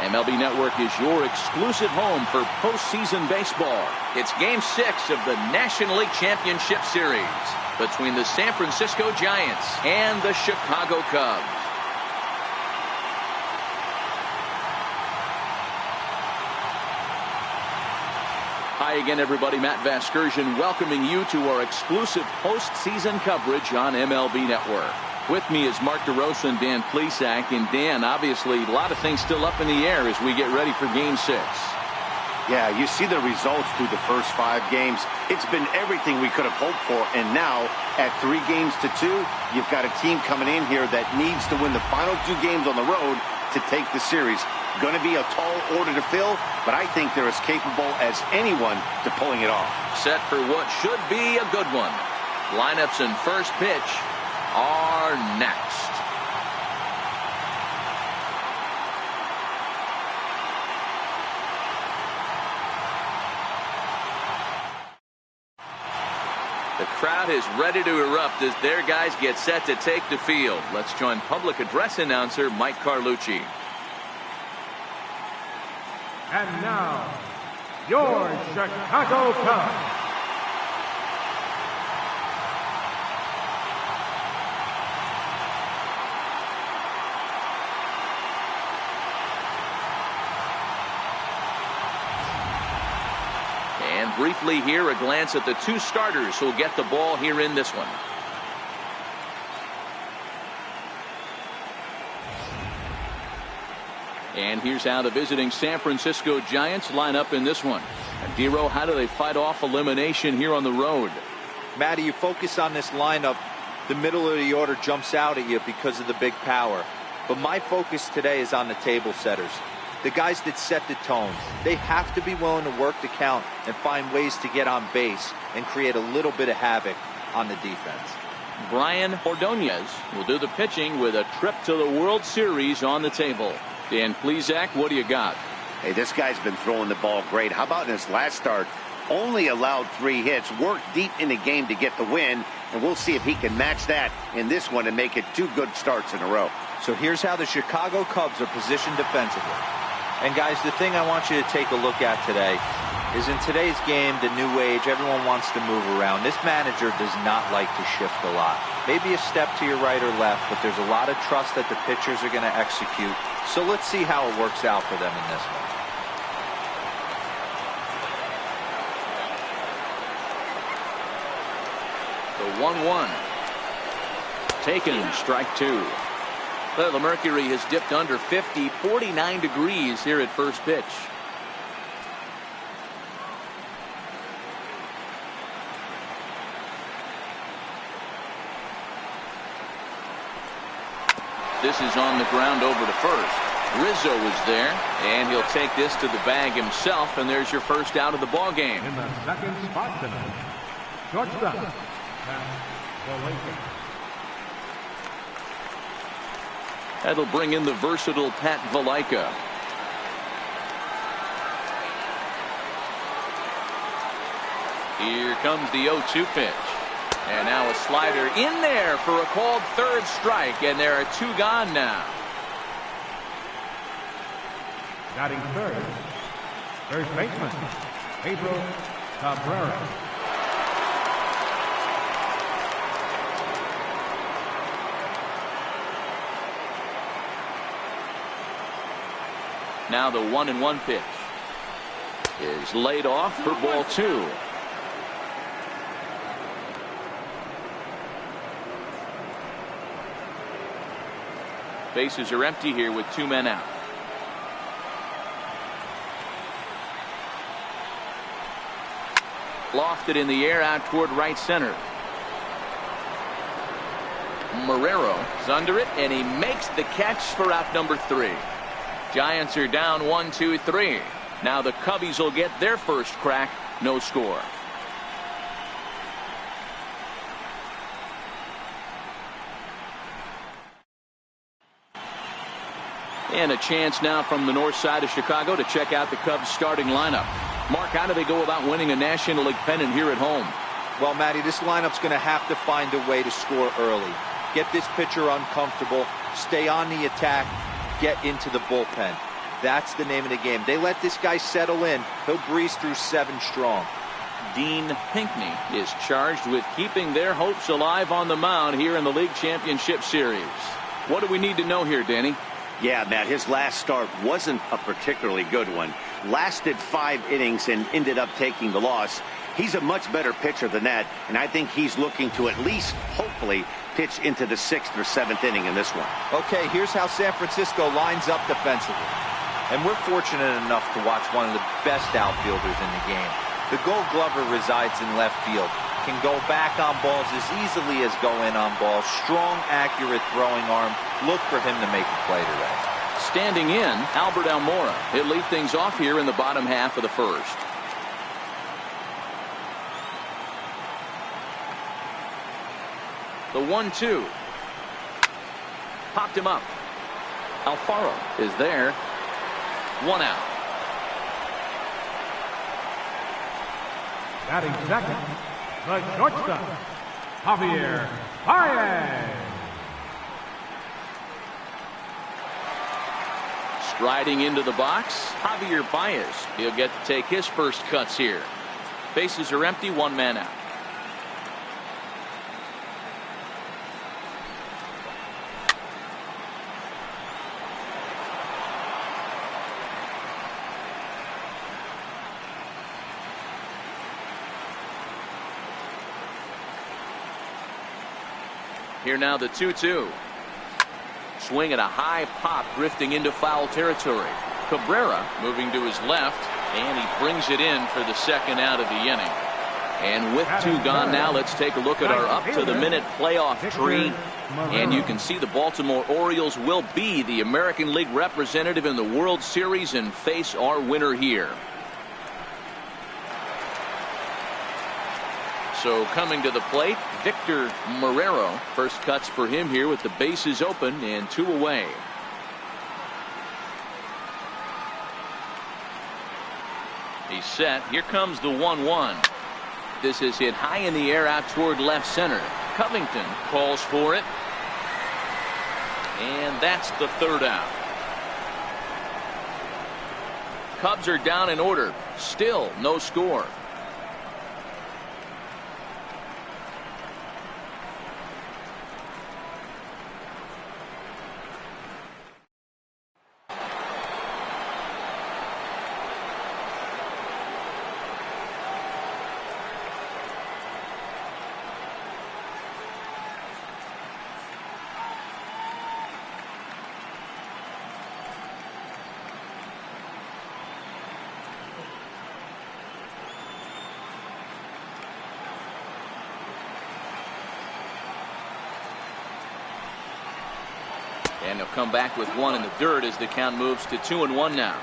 MLB Network is your exclusive home for postseason baseball. It's Game 6 of the National League Championship Series between the San Francisco Giants and the Chicago Cubs. Hi again, everybody. Matt Vasgersian welcoming you to our exclusive postseason coverage on MLB Network. With me is Mark DeRosa and Dan Plesac. And Dan, obviously, a lot of things still up in the air as we get ready for Game 6. Yeah, you see the results through the first 5 games. It's been everything we could have hoped for. And now, at 3 games to 2, you've got a team coming in here that needs to win the final 2 games on the road to take the series. Going to be a tall order to fill, but I think they're as capable as anyone to pulling it off. Set for what should be a good one. Lineups and first pitch are next. The crowd is ready to erupt as their guys get set to take the field. Let's join public address announcer Mike Carlucci. And now, your Chicago Cubs. And briefly here, a glance at the 2 starters who'll get the ball here in this one. And here's how the visiting San Francisco Giants line up in this one. And Dero, how do they fight off elimination here on the road? Matty, you focus on this lineup, the middle of the order jumps out at you because of the big power. But my focus today is on the table setters. The guys that set the tone. They have to be willing to work the count and find ways to get on base and create a little bit of havoc on the defense. Brian Ordonez will do the pitching with a trip to the World Series on the table. Dan Plesac, what do you got? Hey, this guy's been throwing the ball great. How about in his last start? Only allowed 3 hits, worked deep in the game to get the win, and we'll see if he can match that in this one and make it 2 good starts in a row. So here's how the Chicago Cubs are positioned defensively. And guys, the thing I want you to take a look at today is in today's game, the new age, everyone wants to move around. This manager does not like to shift a lot. Maybe a step to your right or left, but there's a lot of trust that the pitchers are going to execute. So let's see how it works out for them in this one. The 1-1. Taken, strike 2. Well, the mercury has dipped under 50, 49 degrees here at first pitch. This is on the ground over to first. Rizzo is there, and he'll take this to the bag himself, and there's your first out of the ball game. In the second spot tonight, shortstop, That'll bring in the versatile Pat Valaika. Here comes the 0-2 pitch. And now a slider in there for a called 3rd strike, and there are 2 gone now. batting third, first baseman, Pedro Cabrera. Now the 1-1 pitch is laid off for ball 2. Bases are empty here with 2 men out. Lofted in the air out toward right center. Marrero is under it, and he makes the catch for out number 3. Giants are down 1-2-3. Now the Cubbies will get their first crack. No score. And a chance now from the north side of Chicago to check out the Cubs starting lineup. Mark, how do they go about winning a National League pennant here at home? Well, Matty, this lineup's going to have to find a way to score early. Get this pitcher uncomfortable, stay on the attack, get into the bullpen. That's the name of the game. They let this guy settle in. He'll breeze through 7 strong. Dean Pinkney is charged with keeping their hopes alive on the mound here in the League Championship Series. What do we need to know here, Danny? Yeah, Matt, his last start wasn't a particularly good one. Lasted 5 innings and ended up taking the loss. He's a much better pitcher than that, and I think he's looking to at least, hopefully, pitch into the 6th or 7th inning in this one. Okay, here's how San Francisco lines up defensively. And we're fortunate enough to watch one of the best outfielders in the game. The Gold Glover resides in left field. Can go back on balls as easily as go in on balls. Strong, accurate throwing arm. Look for him to make a play today. Standing in, Albert Almora. He'll lead things off here in the bottom half of the first. The 1-2. Popped him up. Alfaro is there. 1 out. Batting second, the shortstop, Javier Baez. Striding into the box, Javier Baez. He'll get to take his first cuts here. Bases are empty, 1 man out. Here now the 2-2. Swing at a high pop, drifting into foul territory. Cabrera moving to his left, and he brings it in for the 2nd out of the inning. And with 2 gone now, let's take a look at our up-to-the-minute playoff tree. And you can see the Baltimore Orioles will be the American League representative in the World Series and face our winner here. So coming to the plate, Victor Marrero. First cuts for him here with the bases open and 2 away. He's set. Here comes the 1-1. This is hit high in the air out toward left center. Covington calls for it. And that's the 3rd out. Cubs are down in order. Still no score. And he'll come back with 1 in the dirt as the count moves to 2-1 now.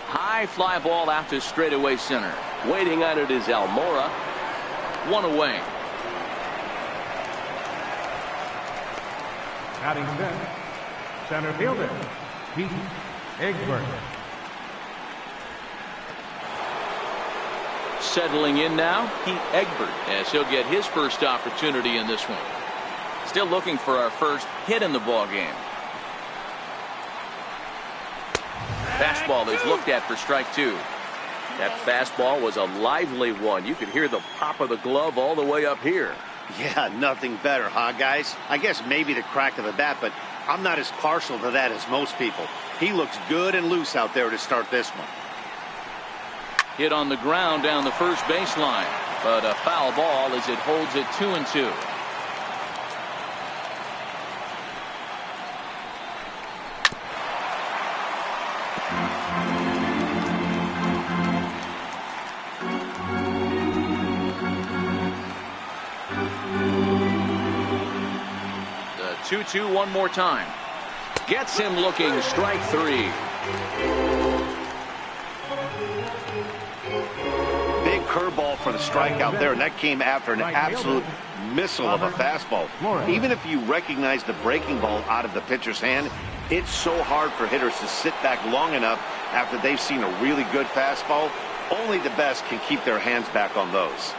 High fly ball out to straightaway center. Waiting on it is Almora. 1 away. Batting fifth, center fielder, Pete Egbert. Settling in now, Pete Egbert, as he'll get his first opportunity in this one. Still looking for our first hit in the ball game. Fastball is looked at for strike 2. That fastball was a lively one. You could hear the pop of the glove all the way up here. Yeah, nothing better, huh, guys? I guess maybe the crack of the bat, but I'm not as partial to that as most people. He looks good and loose out there to start this one. Hit on the ground down the first baseline, but a foul ball as it holds it 2-2. The 2-2 one more time. Gets him looking, strike 3. Curveball for the strikeout there, and that came after an absolute missile of a fastball. Even if you recognize the breaking ball out of the pitcher's hand, it's so hard for hitters to sit back long enough after they've seen a really good fastball Only the best can keep their hands back on those.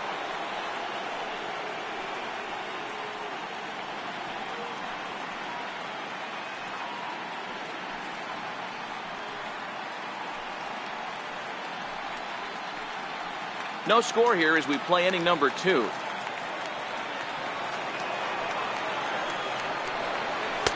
No score here as we play inning number 2.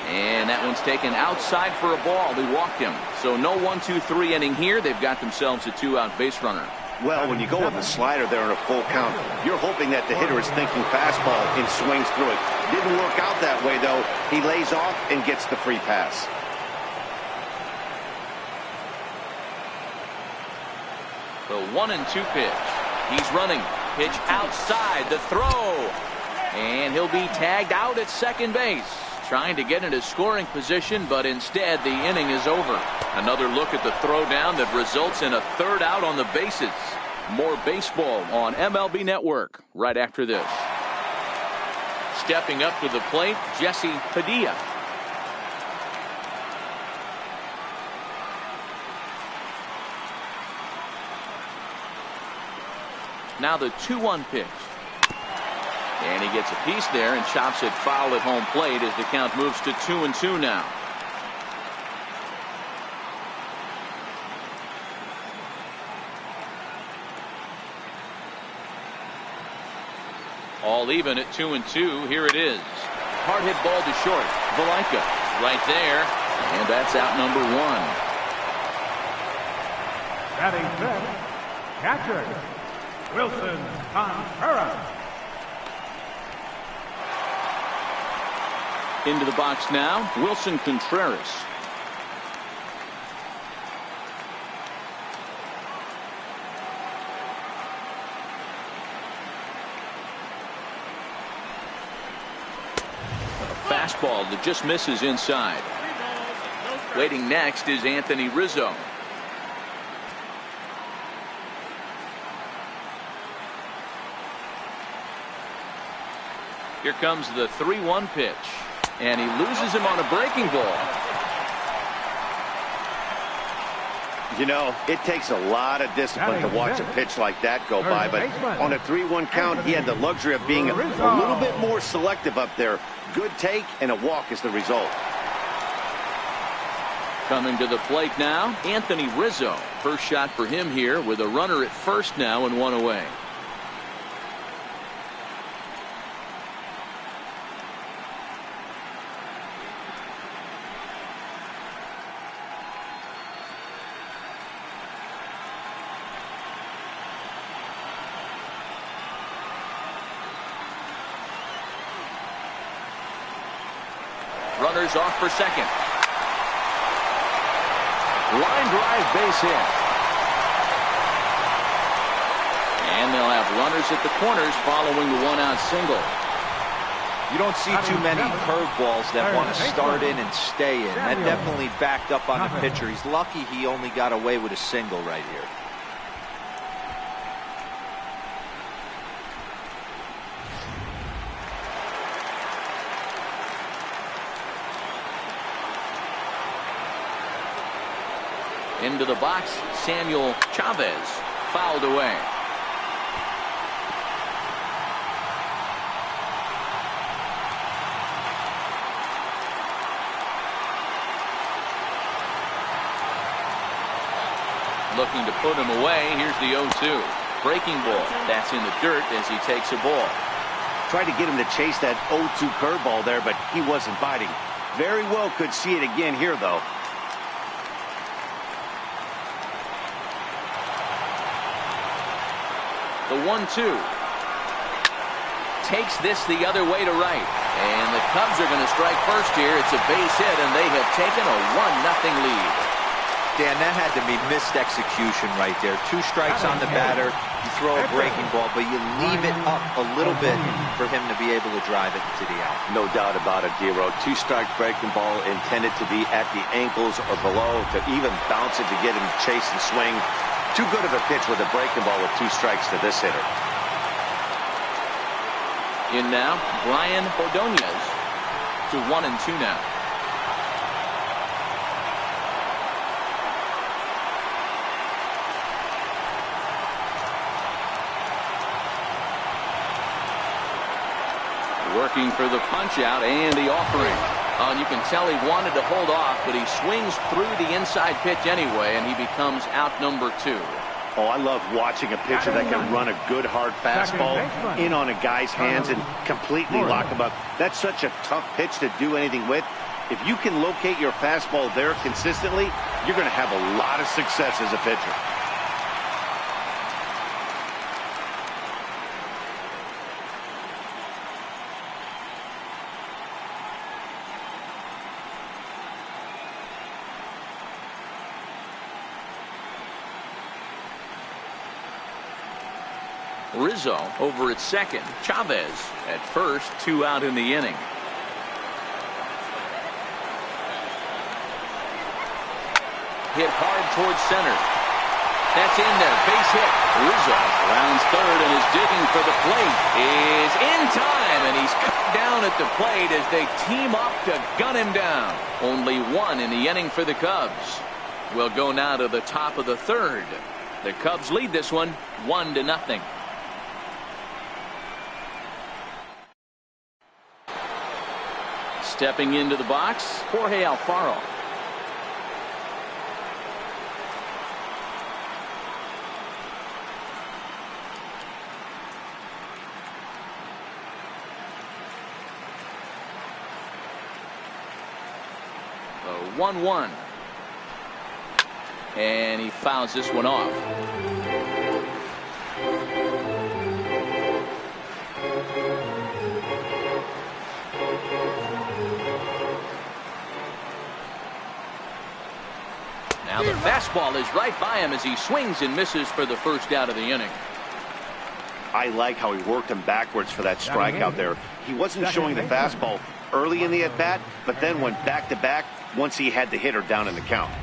And that one's taken outside for a ball. They walked him. So no 1-2-3 inning here. They've got themselves a 2-out base runner. Well, when you go with the slider there in a full count, you're hoping that the hitter is thinking fastball and swings through it. Didn't work out that way, though. He lays off and gets the free pass. The 1-2 pitch. He's running. Pitch outside. The throw. And he'll be tagged out at second base. Trying to get into scoring position, but instead the inning is over. Another look at the throw down that results in a third out on the bases. More baseball on MLB Network right after this. Stepping up to the plate, Jesse Padilla. Now the 2-1 pitch. And he gets a piece there and chops it foul at home plate as the count moves to 2-2 now. All even at 2-2. Here it is. Hard hit ball to short. Valaika right there. And that's out number 1. Batting fifth, catcher, Wilson Contreras. Into the box now, Wilson Contreras. A fastball that just misses inside. Waiting next is Anthony Rizzo. Here comes the 3-1 pitch. And he loses him on a breaking ball. You know, it takes a lot of discipline to watch a pitch like that go by, but on a 3-1 count, he had the luxury of being a little bit more selective up there. Good take and a walk is the result. Coming to the plate now, Anthony Rizzo. First shot for him here with a runner at first now and 1 away. Runners off for second. Line drive base hit. And they'll have runners at the corners following the 1-out single. You don't see too many curveballs that want to start in and stay in. That definitely backed up on the pitcher. He's lucky he only got away with a single right here. Into the box, Samuel Chavez fouled away. Looking to put him away. Here's the 0-2. Breaking ball. That's in the dirt as he takes a ball. Tried to get him to chase that 0-2 curveball there, but he wasn't biting. Very well could see it again here, though. The 1-2 takes this the other way to right. And the Cubs are going to strike first here. It's a base hit, and they have taken a 1-0 lead. Dan, that had to be missed execution right there. 2 strikes on the batter. You throw a breaking ball, but you leave it up a little bit for him to be able to drive it into the out. No doubt about it, D-Row. 2-strike breaking ball intended to be at the ankles or below, to even bounce it to get him to chase and swing. Too good of a pitch with a breaking ball with 2 strikes to this hitter. In now, Brian Ordonez to 1-2 now. Working for the punch out and the offering. And you can tell he wanted to hold off, but he swings through the inside pitch anyway, and he becomes out number 2. Oh, I love watching a pitcher that can run a good hard fastball in on a guy's hands and completely lock him up. That's such a tough pitch to do anything with. If you can locate your fastball there consistently, you're going to have a lot of success as a pitcher. Rizzo over at second. Chavez at first. 2 out in the inning. Hit hard towards center. That's in there. Base hit. Rizzo rounds third and is digging for the plate. Is in time, and he's cut down at the plate as they team up to gun him down. Only 1 in the inning for the Cubs. We'll go now to the top of the third. The Cubs lead this one 1-0. Stepping into the box, Jorge Alfaro. The 1-1. And he fouls this one off. Now the fastball is right by him as he swings and misses for the first out of the inning. I like how he worked him backwards for that strikeout there. He wasn't showing the fastball early in the at-bat, but then went back-to-back once he had the hitter down in the count.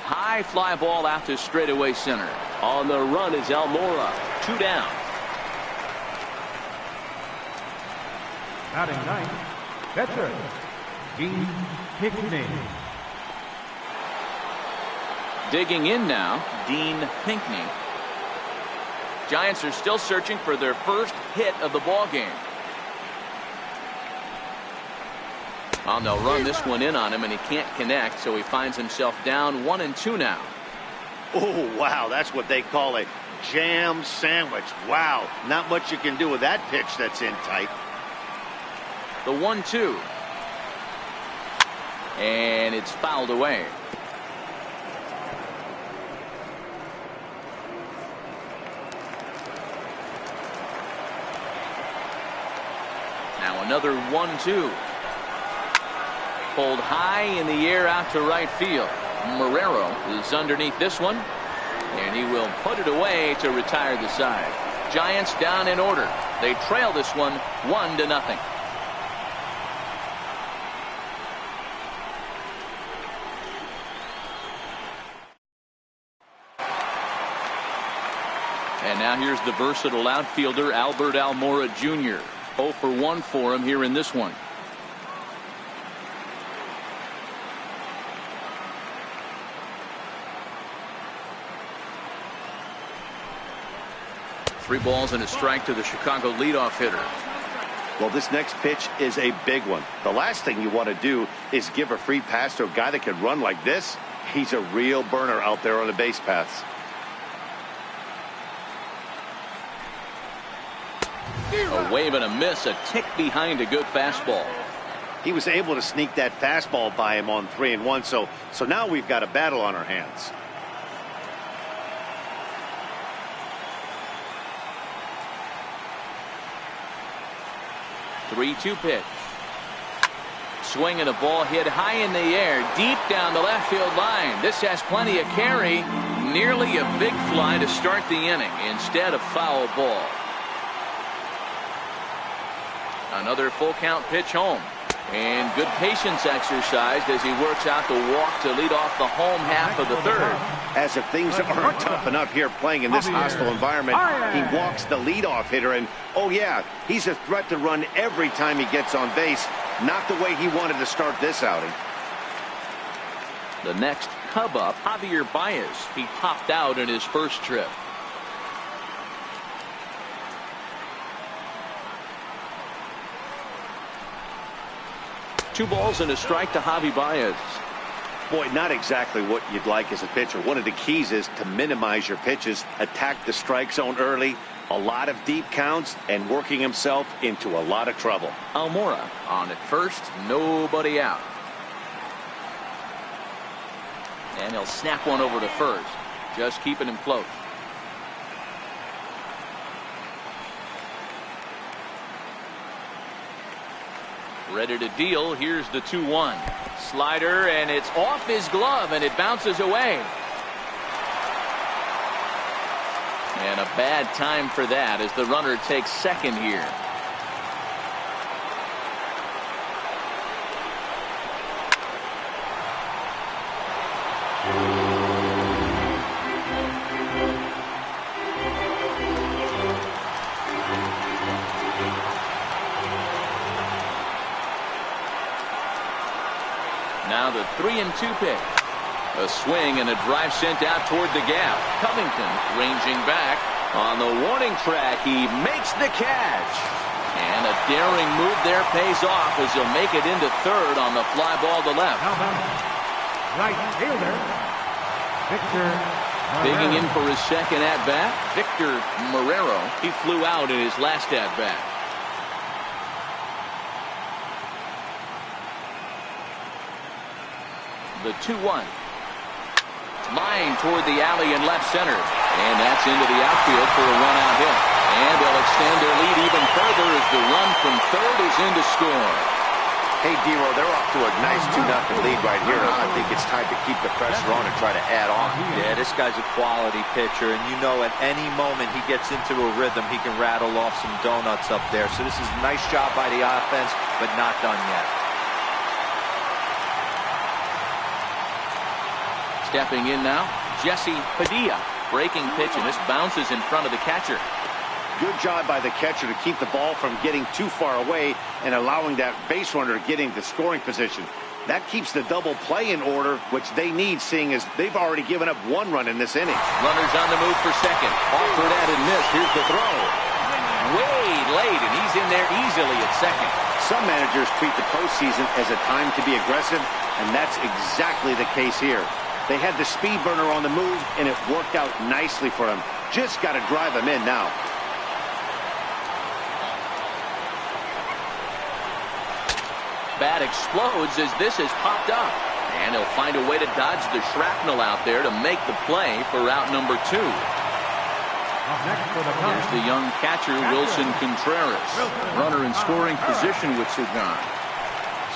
High fly ball out to straightaway center. On the run is Almora. 2 down. Batting ninth, catcher, Dean Pinckney. Digging in now, Dean Pinckney. Giants are still searching for their first hit of the ball game. Well, they'll run this one in on him, and he can't connect, so he finds himself down 1-2 now. Oh, wow, that's what they call a jam sandwich. Wow, not much you can do with that pitch that's in tight. The 1-2. And it's fouled away. Now another 1-2. Pulled high in the air out to right field. Marrero is underneath this one, and he will put it away to retire the side. Giants down in order. They trail this one 1-0. And now here's the versatile outfielder Albert Almora Jr. 0 for 1 for him here in this one. Three balls and a strike to the Chicago leadoff hitter. Well, this next pitch is a big one. The last thing you want to do is give a free pass to a guy that can run like this. He's a real burner out there on the base paths. A wave and a miss, a tick behind a good fastball. He was able to sneak that fastball by him on 3-1, so now we've got a battle on our hands. 3-2 pitch. Swing and a ball hit high in the air, deep down the left field line. This has plenty of carry. Nearly a big fly to start the inning. Instead, a foul ball. Another full count pitch home. And good patience exercised as he works out the walk to lead off the home half of the third. As if things aren't tough enough here playing in this hostile environment, he walks the leadoff hitter, and oh yeah, he's a threat to run every time he gets on base. Not the way he wanted to start this outing. The next Cub up, Javier Baez. He popped out in his first trip. Two balls and a strike to Javi Baez. Boy, not exactly what you'd like as a pitcher. One of the keys is to minimize your pitches, attack the strike zone early, a lot of deep counts, and working himself into a lot of trouble. Almora on at first, nobody out. And he'll snap one over to first, just keeping him close. Ready to deal. Here's the 2-1. Slider, and it's off his glove, and it bounces away. And a bad time for that as the runner takes second here. Now the 3-2 pitch. A swing and a drive sent out toward the gap. Covington ranging back on the warning track. He makes the catch. And a daring move there pays off as he'll make it into third on the fly ball to left. Right fielder, Victor Digging in for his second at-bat, Victor Marrero. He flew out in his last at-bat. The 2-1. Line toward the alley in left center. And that's into the outfield for a one-out hit. And they'll extend their lead even further as the run from third is in to score. Hey, D-Row, they're off to a nice 2-0 lead right here. Now I think it's time to keep the pressure on and try to add on. Yeah, this guy's a quality pitcher, and you know at any moment he gets into a rhythm, he can rattle off some donuts up there. So this is a nice job by the offense, but not done yet. Stepping in now, Jesse Padilla. Breaking pitch, and this bounces in front of the catcher. Good job by the catcher to keep the ball from getting too far away and allowing that base runner to get into scoring position. That keeps the double play in order, which they need, seeing as they've already given up one run in this inning. Runners on the move for second. Offered at and missed. Here's the throw. Way late, and he's in there easily at second. Some managers treat the postseason as a time to be aggressive, and that's exactly the case here. They had the speed burner on the move, and it worked out nicely for him. Just got to drive him in now. Bat explodes as this has popped up. And he'll find a way to dodge the shrapnel out there to make the play for out number 2. Here's the young catcher, Wilson Contreras. Runner in scoring position with Sugan.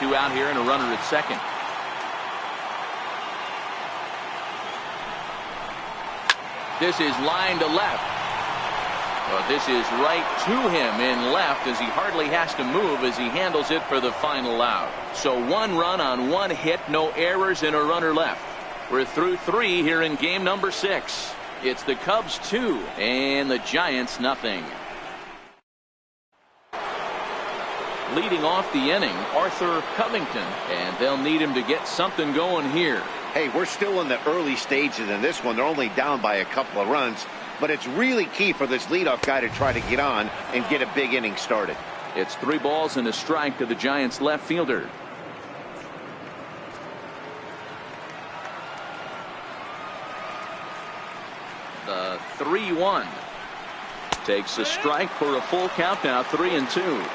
2 out here and a runner at second. This is line to left. Well, this is right to him in left as he hardly has to move as he handles it for the final out. So 1 run on 1 hit, no errors, and a runner left. We're through 3 here in game number 6. It's the Cubs 2 and the Giants nothing. Leading off the inning, Arthur Covington, and they'll need him to get something going here. Hey, we're still in the early stages in this one. They're only down by a couple of runs, but it's really key for this leadoff guy to try to get on and get a big inning started. It's 3 balls and a strike to the Giants left fielder. The 3-1 takes a strike for a full count now, 3-2.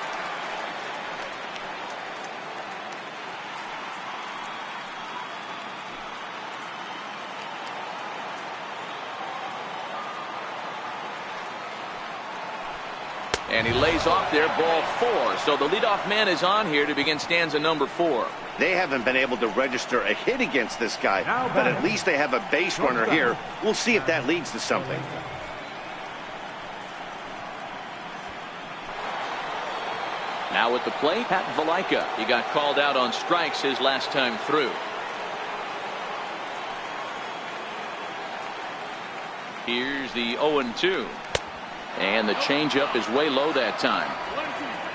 And he lays off there, ball 4. So the leadoff man is on here to begin stanza number 4. They haven't been able to register a hit against this guy, but at least they have a base runner here. We'll see if that leads to something. Now at the plate, Pat Valaika. He got called out on strikes his last time through. Here's the 0-2. And the changeup is way low that time.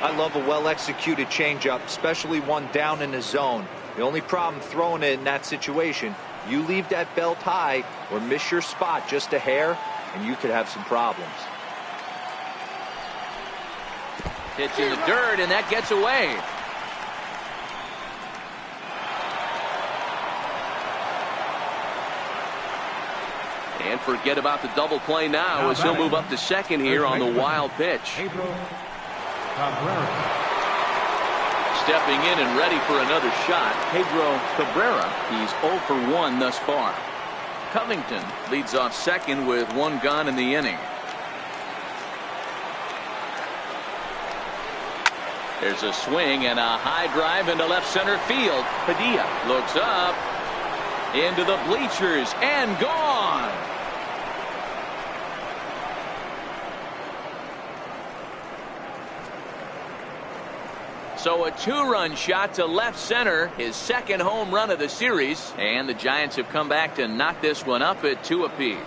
I love a well-executed changeup, especially one down in the zone. The only problem throwing it in that situation, you leave that belt high or miss your spot just a hair, and you could have some problems. Hits in the dirt, and that gets away. And forget about the double play now as he'll move up to second here on the wild pitch. Stepping in and ready for another shot, Pedro Cabrera. He's 0 for 1 thus far. Covington leads off second with one gone in the inning. There's a swing and a high drive into left center field. Padilla looks up into the bleachers and gone. So a two-run shot to left center, his second home run of the series, and the Giants have come back to knock this one up at 2 apiece.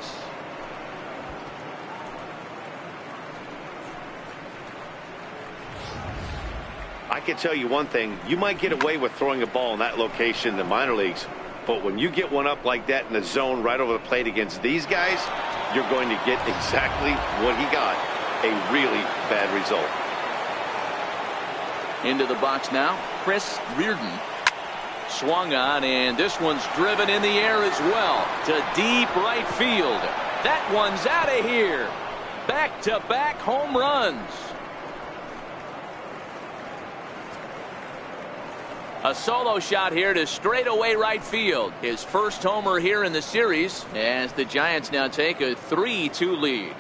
I can tell you one thing, you might get away with throwing a ball in that location in the minor leagues, but when you get one up like that in the zone right over the plate against these guys, you're going to get exactly what he got, a really bad result. Into the box now, Chris Reardon. Swung on, and this one's driven in the air as well to deep right field. That one's out of here. Back-to-back home runs. A solo shot here to straightaway right field. His first homer here in the series as the Giants now take a 3-2 lead.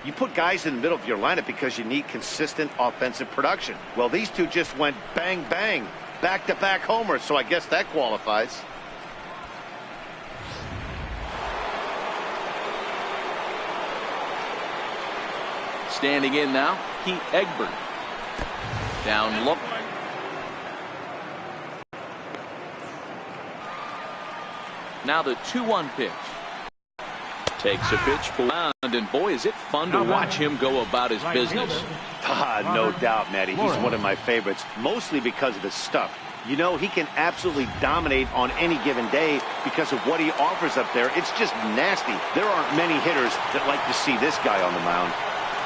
You put guys in the middle of your lineup because you need consistent offensive production. Well, these two just went bang, bang, back-to-back homers, so I guess that qualifies. Standing in now, Pete Egbert. Down low. Now the 2-1 pitch. Takes a pitch for round, and boy, is it fun to watch him go about his business. No doubt, Matty. He's one of my favorites, mostly because of his stuff. You know, he can absolutely dominate on any given day because of what he offers up there. It's just nasty. There aren't many hitters that like to see this guy on the mound.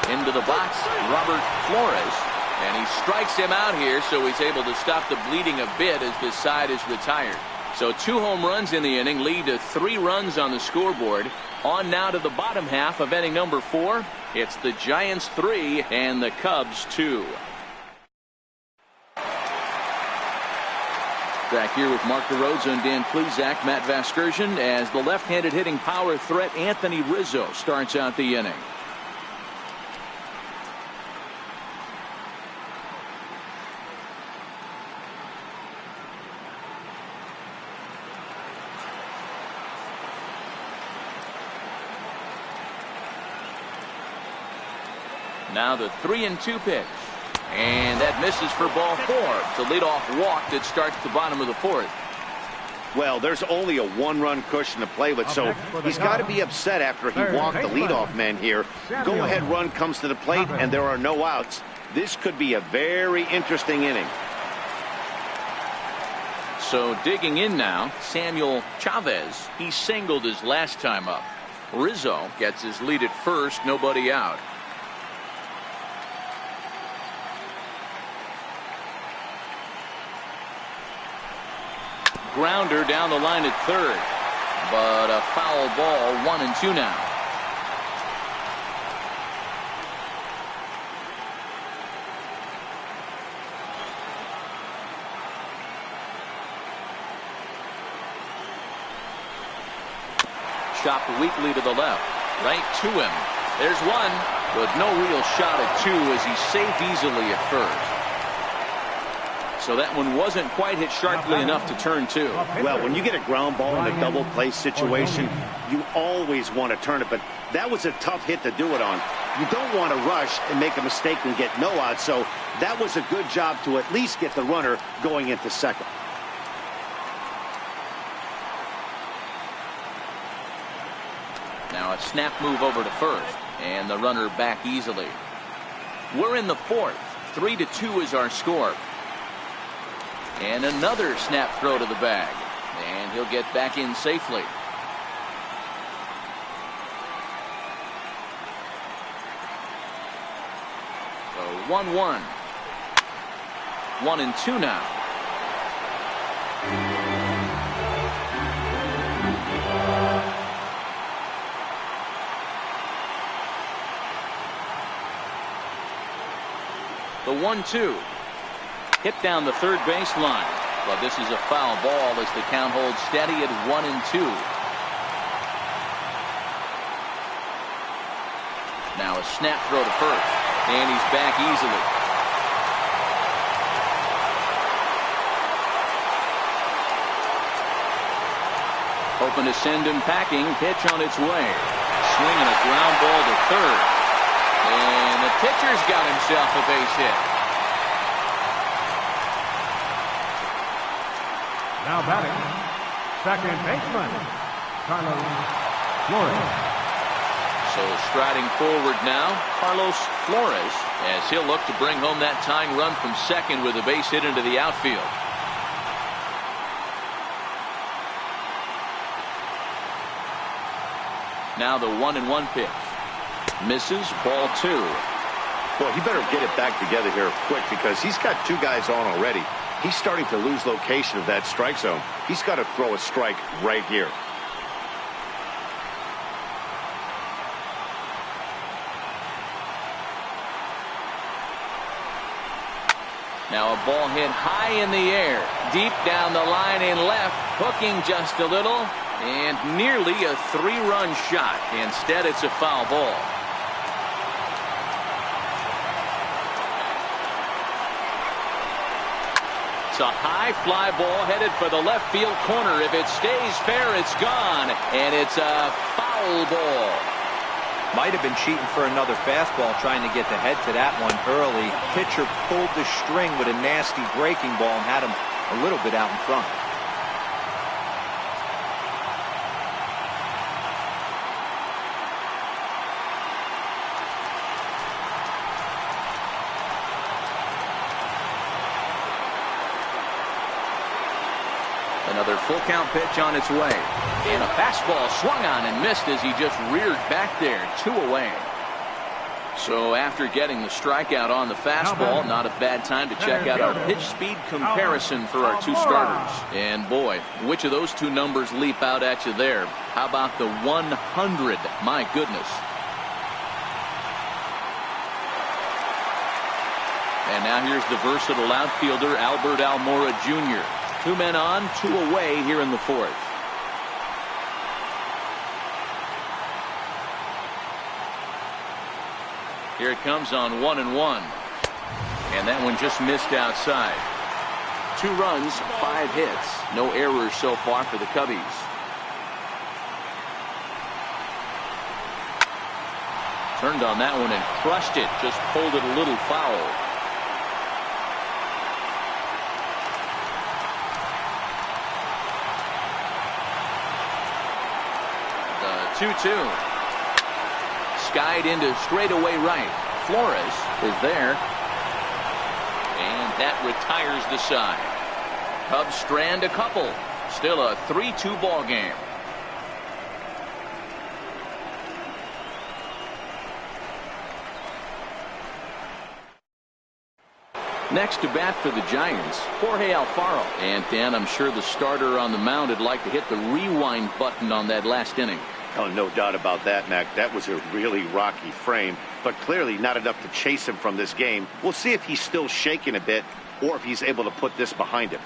Into the box, Robert Flores, and he strikes him out here, so he's able to stop the bleeding a bit as this side is retired. So 2 home runs in the inning lead to 3 runs on the scoreboard. On now to the bottom half of inning number 4. It's the Giants 3 and the Cubs 2. Back here with Mark DeRosa and Dan Plesac, Matt Vasgersian, as the left-handed hitting power threat Anthony Rizzo starts out the inning. Now the 3-2 pitch. And that misses for ball 4. The leadoff walk that starts the bottom of the 4th. Well, there's only a 1-run cushion to play with, so he's got to be upset after he walked the leadoff man here. Go-ahead run comes to the plate, and there are no outs. This could be a very interesting inning. So digging in now, Samuel Chavez. He singled his last time up. Rizzo gets his lead at first, nobody out. Grounder down the line at third, but a foul ball. 1-2 now. Chopped weakly to the left, right to him. There's one, but no real shot at 2 as he's safe easily at first. So that one wasn't quite hit sharply enough to turn two. Well, when you get a ground ball in a double play situation, you always want to turn it, but that was a tough hit to do it on. You don't want to rush and make a mistake and get no out, so that was a good job to at least get the runner going into second. Now a snap move over to first, and the runner back easily. We're in the fourth. 3-2 is our score. And another snap throw to the bag, and he'll get back in safely. So 1-1. 1-2 now. The 1-2. Hit down the third baseline. But this is a foul ball as the count holds steady at 1-2. Now a snap throw to first. And he's back easily. Hoping to send him packing. Pitch on its way. Swinging a ground ball to third. And the pitcher's got himself a base hit. Now batting, second baseman, Carlos Flores. So striding forward now, Carlos Flores, as he'll look to bring home that tying run from second with a base hit into the outfield. Now the 1-1 pitch. Misses, ball two. Well, he better get it back together here quick because he's got two guys on already. He's starting to lose location of that strike zone. He's got to throw a strike right here. Now a ball hit high in the air, deep down the line in left, hooking just a little, and nearly a three-run shot. Instead, it's a foul ball. It's a high fly ball headed for the left field corner. If it stays fair, it's gone, and it's a foul ball. Might have been cheating for another fastball, trying to get the head to that one early. Pitcher pulled the string with a nasty breaking ball and had him a little bit out in front. Another full count pitch on its way. And a fastball swung on and missed as he just reared back there. 2 away. So after getting the strikeout on the fastball, not a bad time to check out our pitch speed comparison for our two starters. And boy, which of those two numbers leap out at you there? How about the 100? My goodness. And now here's the versatile outfielder Albert Almora Jr. 2 men on, 2 away here in the fourth. Here it comes on 1-1. And that one just missed outside. 2 runs, 5 hits. No errors so far for the Cubbies. Turned on that one and crushed it. Just pulled it a little foul. The 2-2. Skied into straightaway right. Flores is there. And that retires the side. Cubs strand a couple. Still a 3-2 ball game. Next to bat for the Giants, Jorge Alfaro. And Dan, I'm sure the starter on the mound would like to hit the rewind button on that last inning. Oh, no doubt about that, Mac. That was a really rocky frame, but clearly not enough to chase him from this game. We'll see if he's still shaking a bit or if he's able to put this behind him.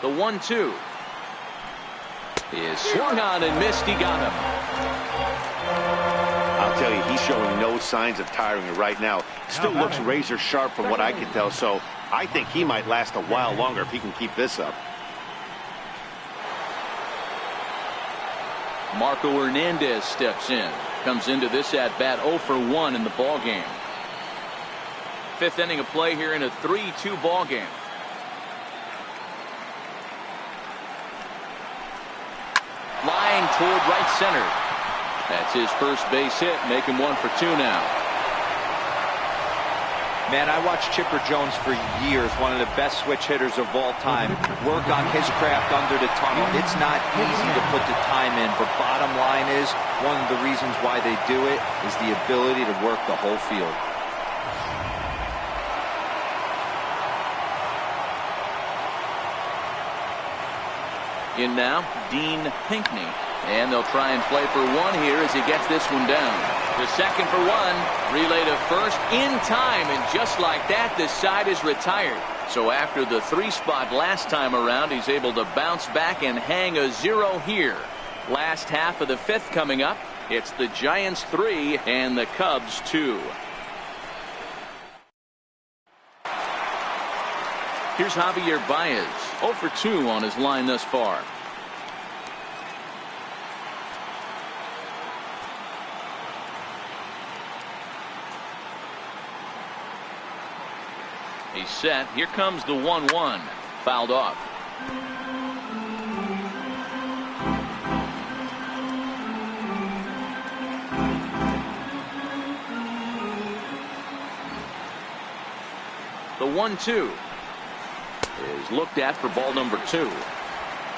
The 1-2. He is swung on and missed. He got him. I'll tell you, he's showing no signs of tiring right now. Still looks razor sharp from what I can tell, so I think he might last a while longer if he can keep this up. Marco Hernandez steps in. Comes into this at-bat 0 for 1 in the ball game. Fifth inning of play here in a 3-2 ball game. Flying toward right center. That's his first base hit, making 1 for 2 now. Man, I watched Chipper Jones for years, one of the best switch hitters of all time, work on his craft under the tunnel. It's not easy to put the time in, but bottom line is, one of the reasons why they do it is the ability to work the whole field. In now, Dean Pinckney. And they'll try and play for 1 here as he gets this one down. The second for 1. Relay to first in time. And just like that, this side is retired. So after the 3 spot last time around, he's able to bounce back and hang a 0 here. Last half of the 5th coming up. It's the Giants 3 and the Cubs 2. Here's Javier Baez, 0 for 2 on his line thus far. He's set. Here comes the 1-1. Fouled off. The 1-2 is looked at for ball number 2.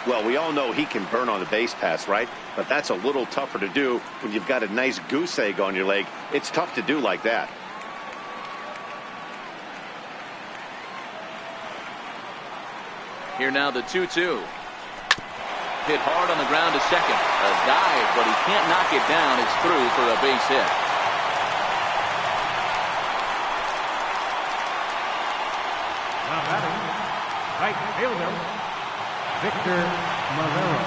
Well, we all know he can burn on the base pass, right? But that's a little tougher to do when you've got a nice goose egg on your leg. It's tough to do like that. Here now the 2-2. Hit hard on the ground to second. A dive, but he can't knock it down. It's through for a base hit. Now batting, right fielder, Victor Marrero.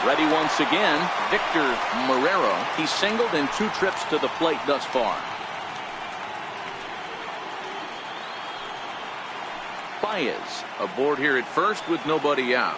Ready once again, Victor Marrero. He's singled in 2 trips to the plate thus far. Baez aboard here at first with nobody out.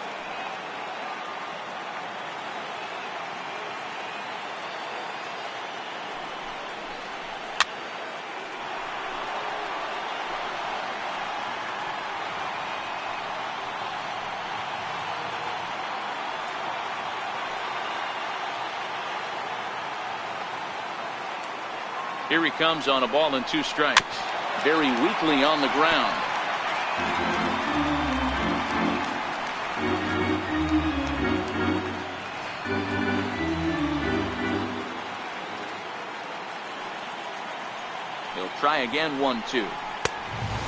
Here he comes on a ball and 2 strikes. Very weakly on the ground. He'll try again. 1-2.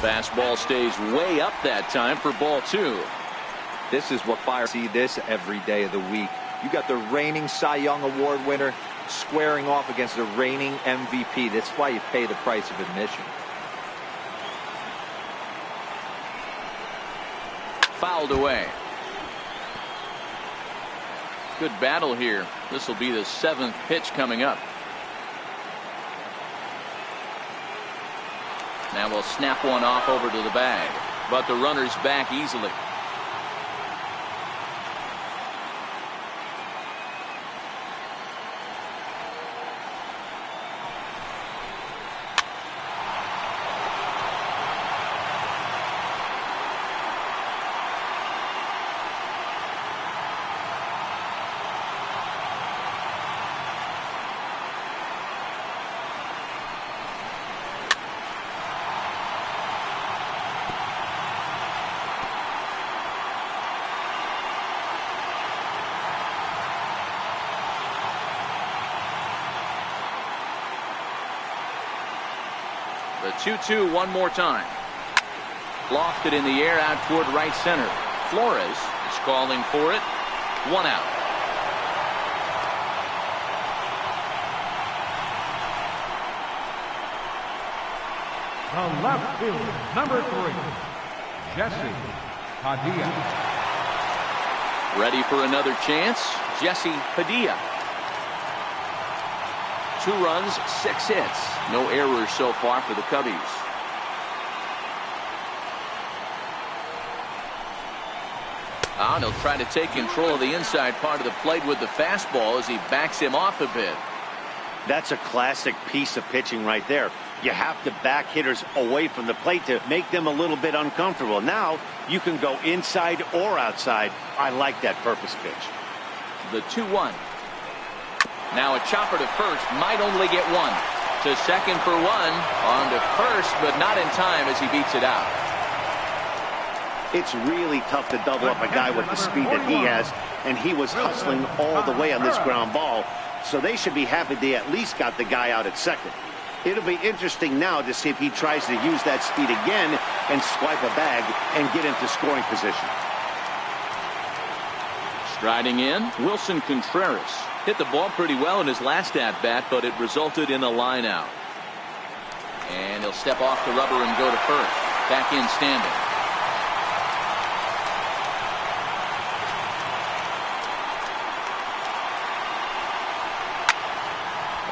Fastball stays way up that time for ball 2. This is what fire see this every day of the week. You got the reigning Cy Young Award winner squaring off against the reigning MVP. That's why you pay the price of admission. Fouled away. Good battle here. This will be the 7th pitch coming up. Now we'll snap one off over to the bag, but the runner's back easily. The 2-2 one more time. Lofted in the air out toward right center. Flores is calling for it. 1 out. The left fielder, number 3, Jesse Padilla. Ready for another chance. Jesse Padilla. 2 runs, 6 hits. No errors so far for the Cubbies. And he'll try to take control of the inside part of the plate with the fastball as he backs him off a bit. That's a classic piece of pitching right there. You have to back hitters away from the plate to make them a little bit uncomfortable. Now you can go inside or outside. I like that purpose pitch. The 2-1. Now a chopper to first, might only get 1. To second for 1. On to first, but not in time as he beats it out. It's really tough to double up a guy with the speed that he has, and he was hustling all the way on this ground ball. So they should be happy they at least got the guy out at second. It'll be interesting now to see if he tries to use that speed again and swipe a bag and get into scoring position. Striding in, Wilson Contreras. Hit the ball pretty well in his last at-bat, but it resulted in a line out. And he'll step off the rubber and go to first. Back in standing.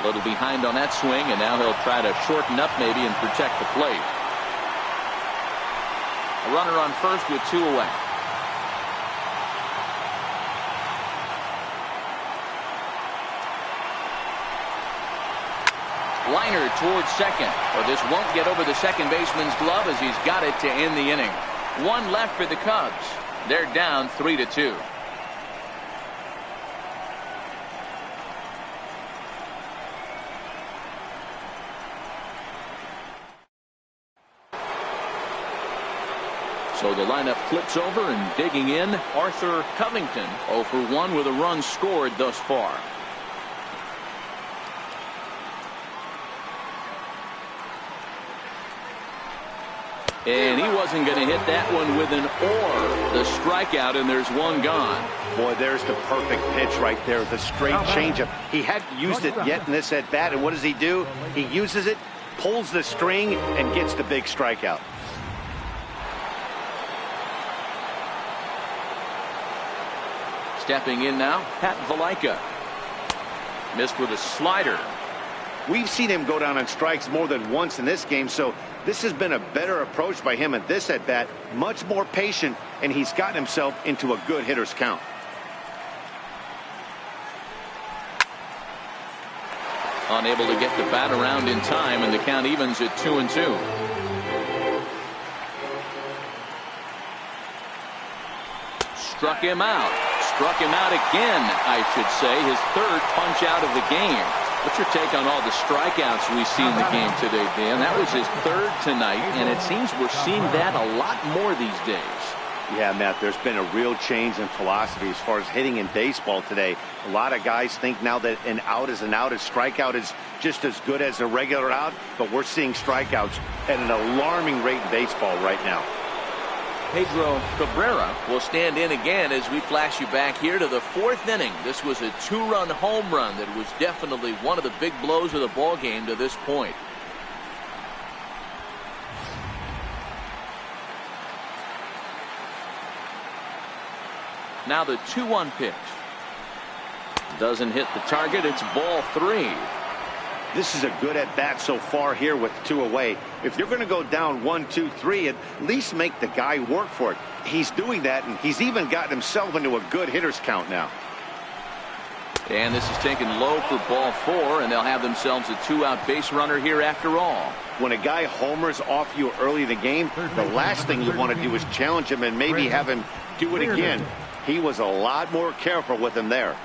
A little behind on that swing, and now he'll try to shorten up maybe and protect the plate. A runner on first with 2 away. Liner towards second, but this won't get over the second baseman's glove as he's got it to end the inning. 1 left for the Cubs. They're down 3-2. So the lineup flips over, and digging in, Arthur Covington, 0 for 1 with a run scored thus far. And he wasn't going to hit that one with an or. The strikeout, and there's 1 gone. Boy, there's the perfect pitch right there, the straight changeup. He hadn't used it yet in this at bat, and what does he do? He uses it, pulls the string, and gets the big strikeout. Stepping in now, Pat Valaika. Missed with a slider. We've seen him go down on strikes more than once in this game, so this has been a better approach by him at this at-bat. Much more patient, and he's gotten himself into a good hitter's count. Unable to get the bat around in time, and the count evens at 2-2. Struck him out. Struck him out again, I should say. His 3rd punch out of the game. What's your take on all the strikeouts we see in the game today, Dan? That was his 3rd tonight, and it seems we're seeing that a lot more these days. Yeah, Matt, there's been a real change in philosophy as far as hitting in baseball today. A lot of guys think now that an out is an out. A strikeout is just as good as a regular out, but we're seeing strikeouts at an alarming rate in baseball right now. Pedro Cabrera will stand in again as we flash you back here to the 4th inning. This was a 2-run home run that was definitely one of the big blows of the ball game to this point. Now the 2-1 pitch. Doesn't hit the target. It's ball 3. This is a good at-bat so far here with 2 away. If you're going to go down 1, 2, 3, at least make the guy work for it. He's doing that, and he's even gotten himself into a good hitter's count now. And this is taken low for ball 4, and they'll have themselves a 2-out base runner here after all. When a guy homers off you early in the game, the last thing you want to do is challenge him and maybe have him do it again. He was a lot more careful with him there.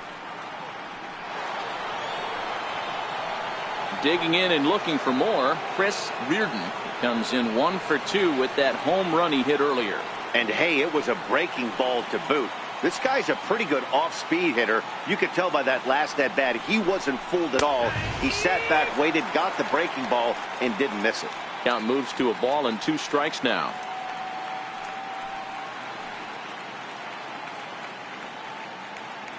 Digging in and looking for more, Chris Reardon comes in 1 for 2 with that home run he hit earlier. And hey, it was a breaking ball to boot. This guy's a pretty good off-speed hitter. You could tell by that last at-bat he wasn't fooled at all. He sat back, waited, got the breaking ball, and didn't miss it. Count moves to a ball and 2 strikes now.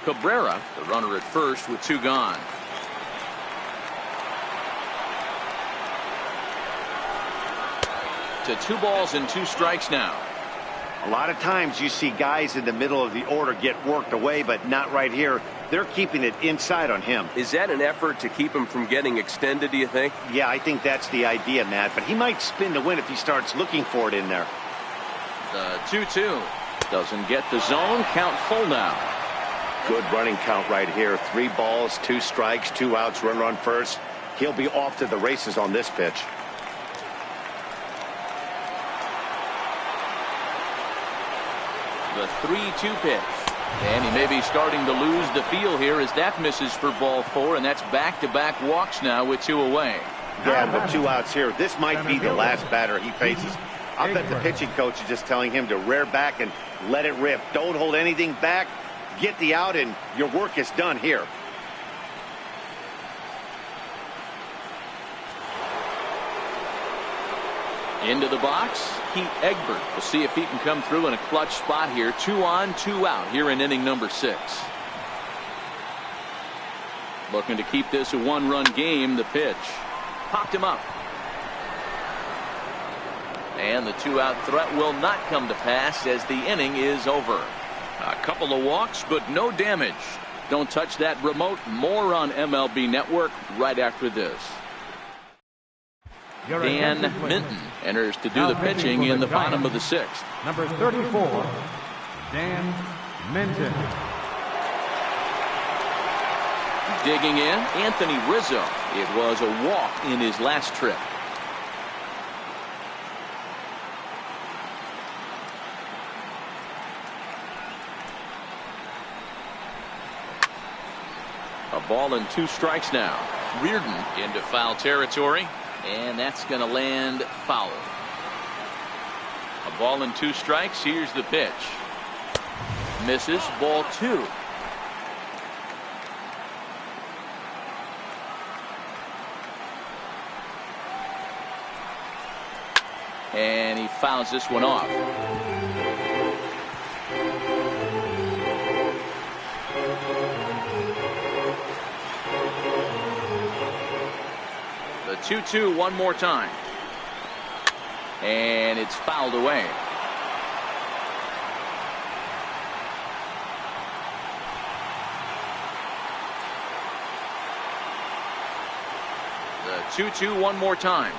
Cabrera, the runner at first with 2 gone. To 2 balls and 2 strikes now. A lot of times you see guys in the middle of the order get worked away, but not right here. They're keeping it inside on him. Is that an effort to keep him from getting extended, do you think? Yeah, I think that's the idea, Matt, but he might spin to win if he starts looking for it in there. The 2-2 doesn't get the zone. Count full now. Good running count right here. 3 balls, 2 strikes, 2 outs, runner on first. He'll be off to the races on this pitch. The 3-2 pitch. And he may be starting to lose the feel here as that misses for ball 4, and that's back-to-back walks now with 2 away. Yeah, with 2 outs here, this might be the last batter he faces. I bet the pitching coach is just telling him to rear back and let it rip. Don't hold anything back. Get the out, and your work is done here. Into the box, Pete Egbert. We'll see if he can come through in a clutch spot here. 2 on, 2 out here in inning number 6. Looking to keep this a 1-run game. The pitch popped him up. And the 2-out threat will not come to pass as the inning is over. A couple of walks, but no damage. Don't touch that remote. More on MLB Network right after this. Dan Minton enters to do the pitching in the bottom of the 6th. Number 34, Dan Minton. Digging in, Anthony Rizzo. It was a walk in his last trip. A ball and 2 strikes now. Reardon into foul territory. And that's going to land foul. A ball and 2 strikes. Here's the pitch. Misses. Ball 2. And he fouls this one off. The 2-2 one more time. And it's fouled away. The 2-2 one more time.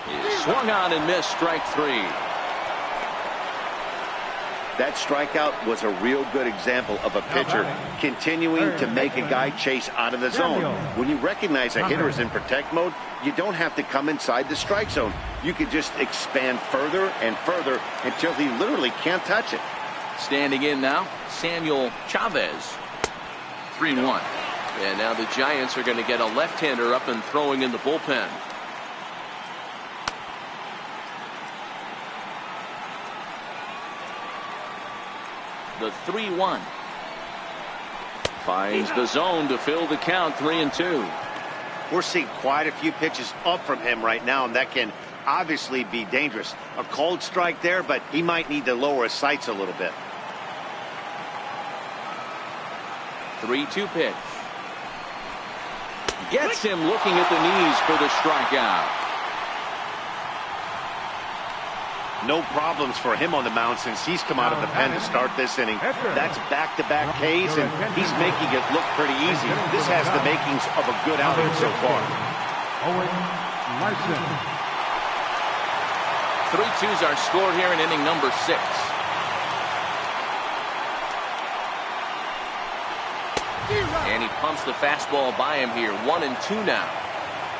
Is swung on and missed. Strike 3. That strikeout was a real good example of a pitcher continuing to make a guy chase out of the zone. When you recognize a hitter is in protect mode, you don't have to come inside the strike zone. You can just expand further and further until he literally can't touch it. Standing in now, Samuel Chavez. 3-1. And now the Giants are going to get a left-hander up and throwing in the bullpen. The 3-1. Finds the zone to fill the count. 3-2. We're seeing quite a few pitches up from him right now, and that can obviously be dangerous. A cold strike there, but he might need to lower his sights a little bit. 3-2 pitch. Gets him looking at the knees for the strikeout. No problems for him on the mound since he's come out of the pen to start this inning. That's back-to-back Ks, and he's making it look pretty easy. This has the makings of a good outing so far. Owen Larson. 3-2s are scored here in inning number 6. And he pumps the fastball by him here. 1-2 now.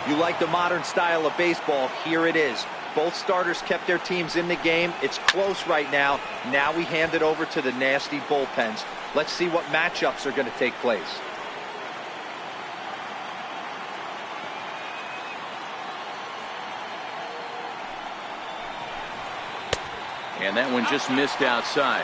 You like the modern style of baseball? Here it is. Both starters kept their teams in the game. It's close right now. Now we hand it over to the nasty bullpens. Let's see what matchups are going to take place. And that one just missed outside.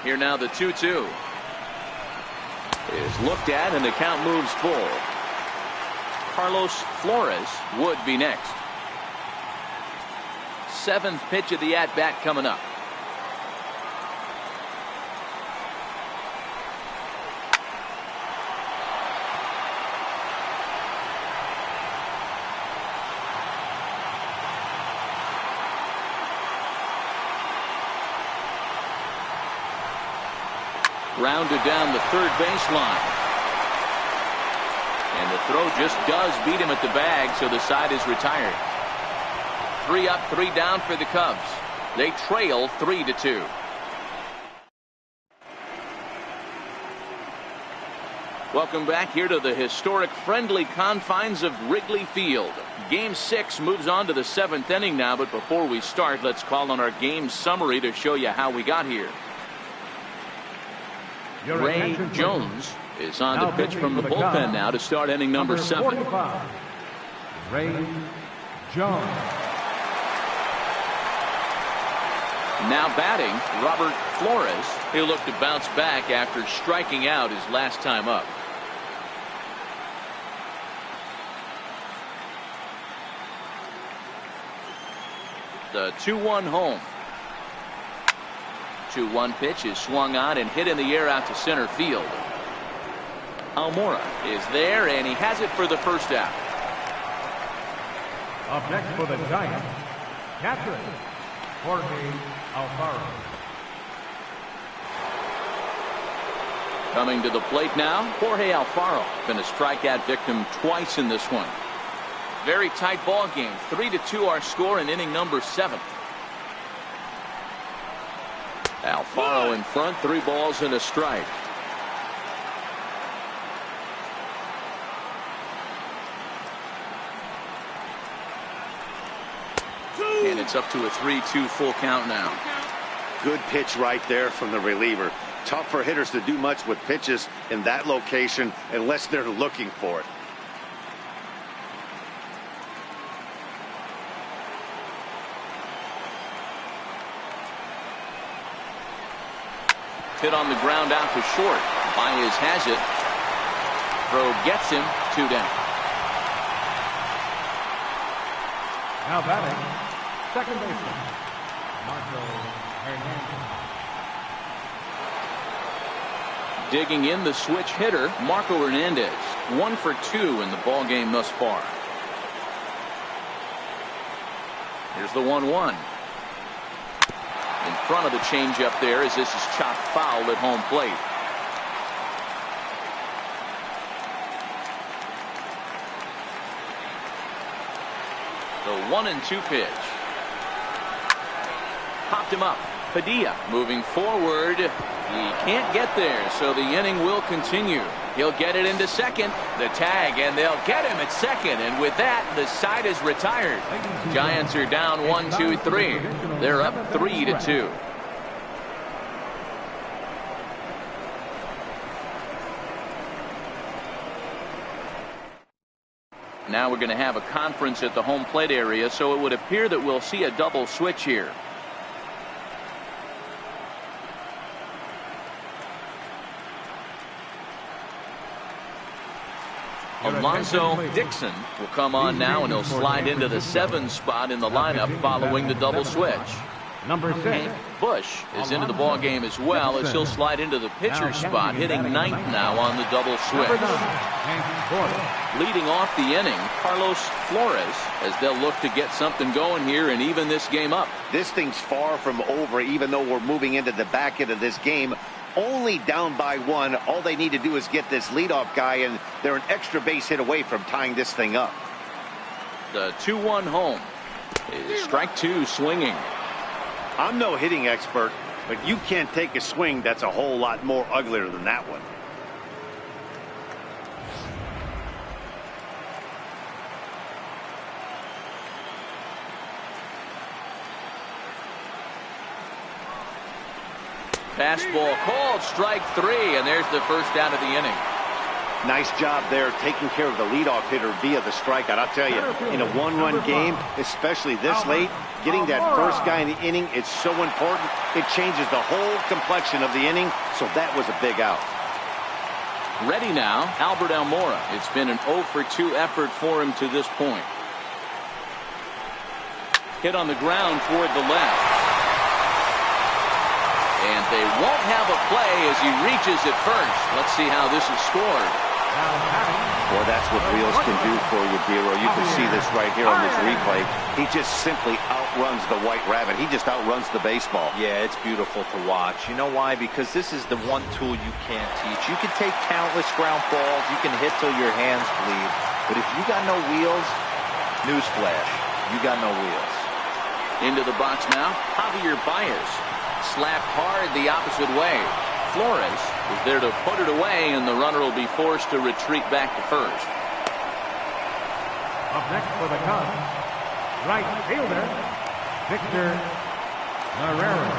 Here now the 2-2 is looked at and the count moves full. Carlos Flores would be next. 7th pitch of the at-bat coming up. Grounded down the third baseline. And the throw just does beat him at the bag, so the side is retired. 3 up, 3 down for the Cubs. They trail 3-2. Welcome back here to the historic friendly confines of Wrigley Field. Game 6 moves on to the 7th inning now, but before we start, let's call on our game summary to show you how we got here. Ray Jones is on to pitch from the bullpen now to start inning number 7. 45, Ray Jones. Now batting, Robert Flores. He'll look to bounce back after striking out his last time up. The 2-1 home. 2-1 pitch is swung on and hit in the air out to center field. Almora is there, and he has it for the first out. Up next for the Giants, catcher, Jorge Alfaro. Coming to the plate now, Jorge Alfaro. Been a strikeout victim twice in this one. Very tight ball game. 3-2 our score in inning number 7. Alfaro in front, 3 balls and a strike. And it's up to a 3-2 full count now. Good pitch right there from the reliever. Tough for hitters to do much with pitches in that location unless they're looking for it. Hit on the ground out to short. Baez has it. Throw gets him. 2 down. Now batting, second baseman, Marco Hernandez. Digging in the switch hitter, Marco Hernandez. 1 for 2 in the ball game thus far. Here's the 1-1. In front of the changeup there as this is chopped foul at home plate. The 1-2 pitch. Popped him up. Padilla moving forward. He can't get there, so the inning will continue. He'll get it into second. The tag, and they'll get him at second. And with that, the side is retired. Giants are down 1-2-3. They're up 3-2. Now we're going to have a conference at the home plate area, so it would appear that we'll see a double switch here. Alonzo Dixon will come on now, and he'll slide into the 7 spot in the lineup following the double switch. Number 6. Hank Bush is into the ball game as well, as he'll slide into the pitcher spot, hitting 9th now on the double switch. Leading off the inning, Carlos Flores, as they'll look to get something going here and even this game up. This thing's far from over, even though we're moving into the back end of this game. Only down by 1. All they need to do is get this leadoff guy, and they're an extra base hit away from tying this thing up. The 2-1 home is strike 2 swinging. I'm no hitting expert, but you can't take a swing that's a whole lot more uglier than that one. Fastball called, strike 3, and there's the first out of the inning. Nice job there taking care of the leadoff hitter via the strikeout. I'll tell you, in a 1-run game, especially this late, getting that first guy in the inning is so important. It changes the whole complexion of the inning, so that was a big out. Ready now, Albert Almora. It's been an 0 for 2 effort for him to this point. Hit on the ground toward the left. And they won't have a play as he reaches at first. Let's see how this is scored. Well, that's what wheels can do for you, Dero. You can see this right here on this replay. He just simply outruns the White Rabbit. He just outruns the baseball. Yeah, it's beautiful to watch. You know why? Because this is the one tool you can't teach. You can take countless ground balls. You can hit till your hands bleed. But if you got no wheels, newsflash, you got no wheels. Into the box now, Javier Baez. Slapped hard the opposite way. Flores is there to put it away, and the runner will be forced to retreat back to first. Up next for the Cubs, right fielder, Victor Guerrero.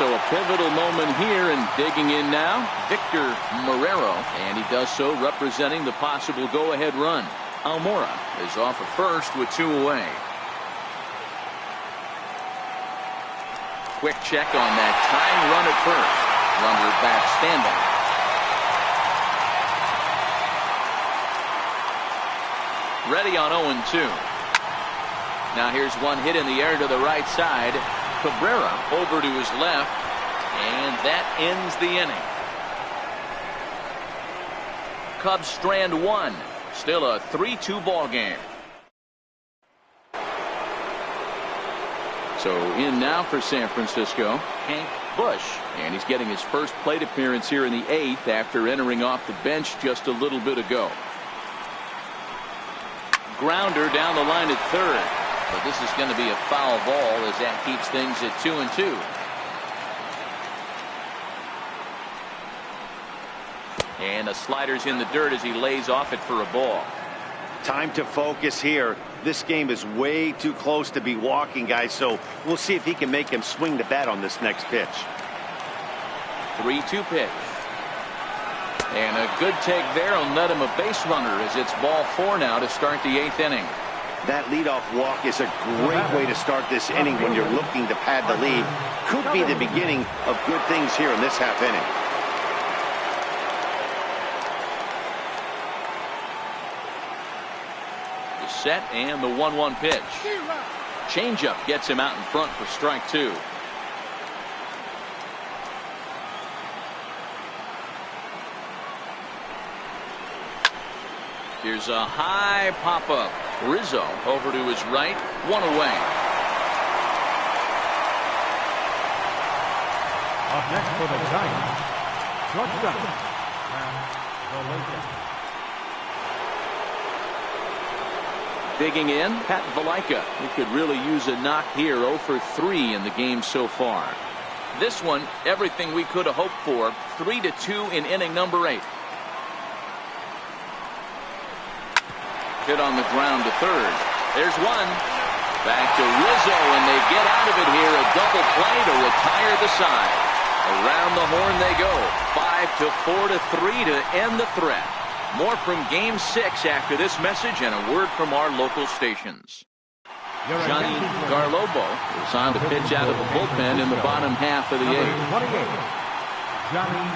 So a pivotal moment here, and digging in now, Victor Guerrero, and he does so representing the possible go-ahead run. Almora is off at first with 2 away. Quick check on that tying run at first. Runner back standing. Ready on 0-2. Now here's one hit in the air to the right side. Cabrera over to his left, and that ends the inning. Cubs strand 1. Still a 3-2 ball game. So in now for San Francisco, Hank Bush, and he's getting his first plate appearance here in the 8th after entering off the bench just a little bit ago. Grounder down the line at third, but this is going to be a foul ball as that keeps things at 2-2. And the slider's in the dirt as he lays off it for a ball. Time to focus here. This game is way too close to be walking, guys, so we'll see if he can make him swing the bat on this next pitch. 3-2 pitch. And a good take there will net him a base runner as it's ball 4 now to start the 8th inning. That leadoff walk is a great way to start this inning when you're looking to pad the lead. Could be the beginning of good things here in this half inning. Set and the 1-1 pitch. Changeup gets him out in front for strike 2. Here's a high pop-up. Rizzo over to his right, 1 away. Up next for the Giants, shortstop, Vallejo. Digging in, Pat Valaika. He could really use a knock here. 0 for 3 in the game so far. This one, everything we could have hoped for. 3-2 in inning number 8. Hit on the ground to third. There's one. Back to Rizzo, and they get out of it here. A double play to retire the side. Around the horn they go. 5-4-3 to end the threat. More from Game 6 after this message and a word from our local stations. Johnny Garlobo is on to pitch out of the bullpen in the bottom half of the 8th. 28, Johnny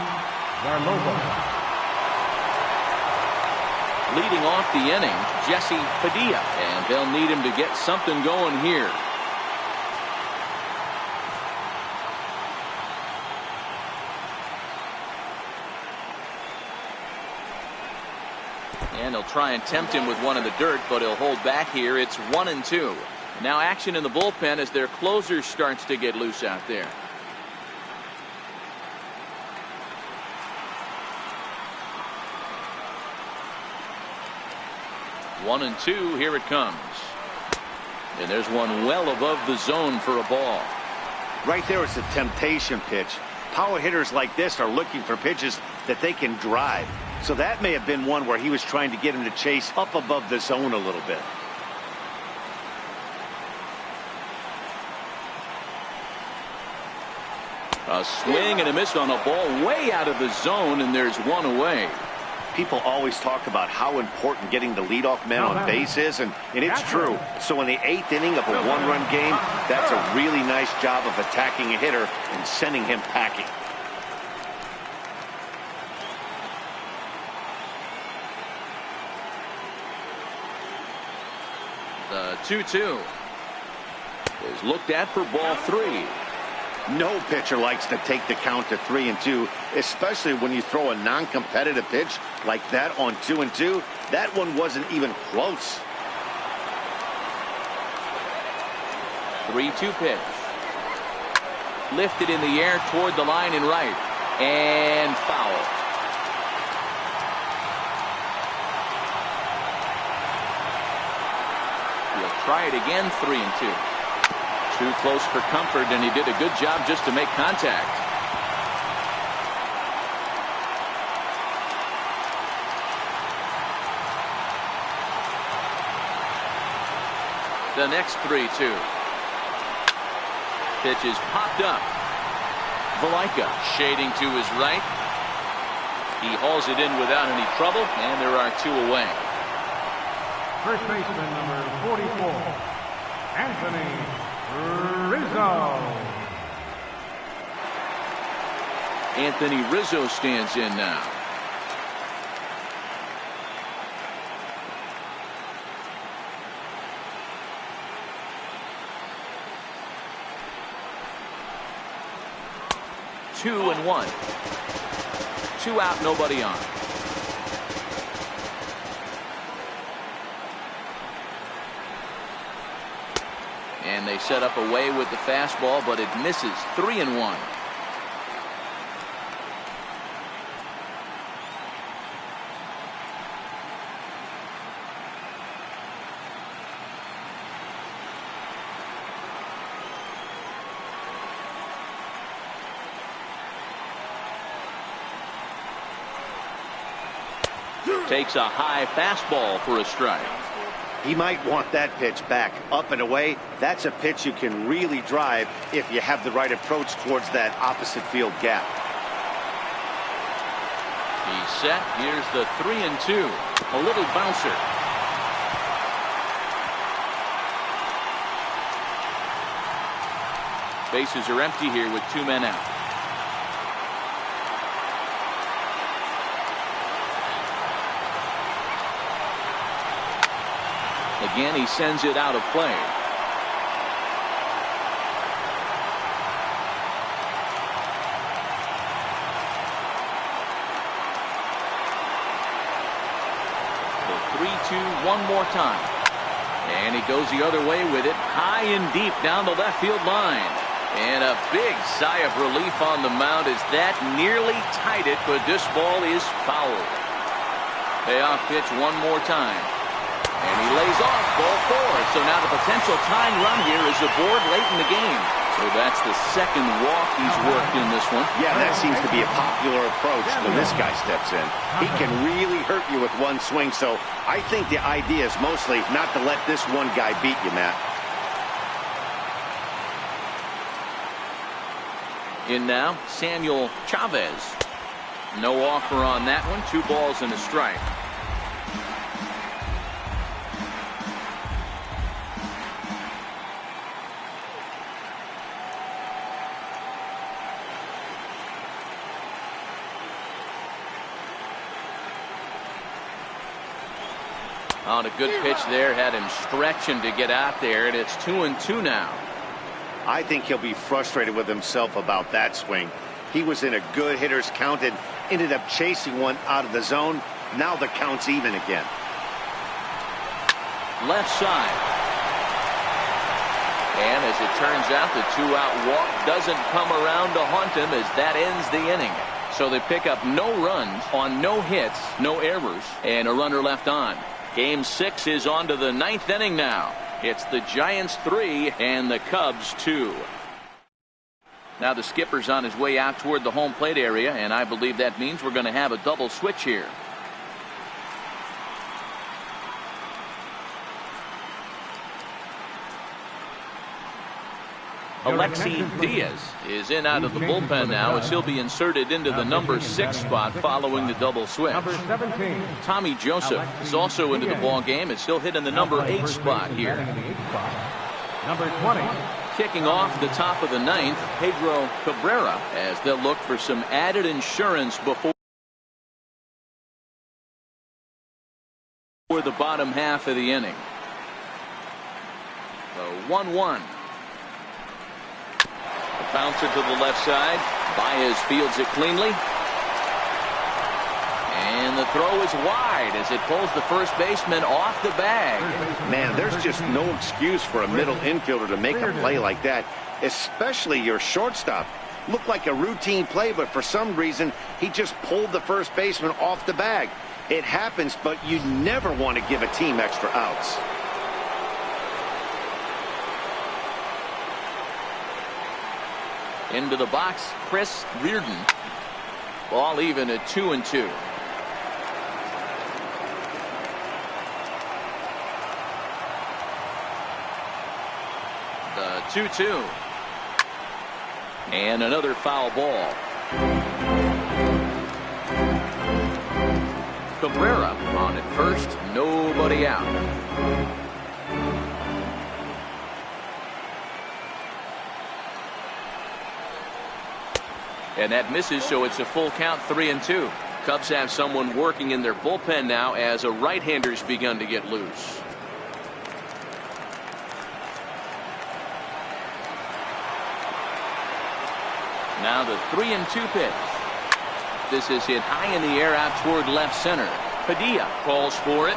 Garlobo. Leading off the inning, Jesse Padilla, and they'll need him to get something going here. And they'll try and tempt him with one in the dirt, but he'll hold back here. It's 1-2. Now action in the bullpen as their closer starts to get loose out there. One and two, here it comes. And there's one well above the zone for a ball. Right there, it's a temptation pitch. Power hitters like this are looking for pitches that they can drive. So that may have been one where he was trying to get him to chase up above the zone a little bit. A swing and a miss on a ball way out of the zone, and there's one away. People always talk about how important getting the leadoff man on base is, and it's true. So in the 8th inning of a one-run game, that's a really nice job of attacking a hitter and sending him packing. The 2-2 is looked at for ball 3. No pitcher likes to take the count to 3-2, especially when you throw a non-competitive pitch like that on 2-2. That one wasn't even close. 3-2 pitch. Lifted in the air toward the line and right. And foul. He'll try it again, 3-2. Too close for comfort, and he did a good job just to make contact. The next 3-2. Pitch is popped up. Valaika shading to his right. He hauls it in without any trouble, and there are 2 away. First baseman number 44, Anthony Rizzo. Anthony Rizzo stands in now. Two and one. 2 out, nobody on. And they set up away with the fastball, but it misses. 3-1. Takes a high fastball for a strike. He might want that pitch back up and away. That's a pitch you can really drive if you have the right approach towards that opposite field gap. He's set. Here's the 3-2. A little bouncer. Bases are empty here with 2 men out. Again, he sends it out of play. The 3-2 one more time. And he goes the other way with it, high and deep down the left field line. And a big sigh of relief on the mound as that nearly tied it, but this ball is fouled. Payoff pitch one more time. And he lays off ball 4. So now the potential tying run here is aboard late in the game. So that's the second walk he's worked in this one. Yeah, that seems to be a popular approach when this guy steps in. He can really hurt you with one swing. So I think the idea is mostly not to let this one guy beat you, Matt. In now, Samuel Chavez. No offer on that one. 2 balls and a strike. On a good pitch there, had him stretching to get out there, and it's 2-2 now. I think he'll be frustrated with himself about that swing. He was in a good hitter's count and ended up chasing one out of the zone. Now the count's even again. Left side. And as it turns out, the 2-out walk doesn't come around to haunt him as that ends the inning. So they pick up no runs on no hits, no errors, and a runner left on. Game 6 is on to the 9th inning now. It's the Giants 3 and the Cubs 2. Now the skipper's on his way out toward the home plate area, and I believe that means we're going to have a double switch here. Alexi Diaz is in out of the bullpen now as he'll be inserted into the number 6 spot following the double switch. Number 17. Tommy Joseph is also into the ball game as he'll hit in the number 8 spot here. Number 20. Kicking off the top of the 9th, Pedro Cabrera, as they'll look for some added insurance before the bottom half of the inning. So 1-1. Bouncer to the left side. Baez fields it cleanly. And the throw is wide as it pulls the first baseman off the bag. Man, there's just no excuse for a middle infielder to make a play like that, especially your shortstop. Looked like a routine play, but for some reason, he just pulled the first baseman off the bag. It happens, but you never want to give a team extra outs. Into the box, Chris Reardon. Ball even at 2-2. The 2-2. And another foul ball. Cabrera on at first, nobody out. And that misses, so it's a full count, 3-2. Cubs have someone working in their bullpen now as a right-hander's begun to get loose. Now the 3-2 pitch. This is hit high in the air out toward left center. Padilla calls for it.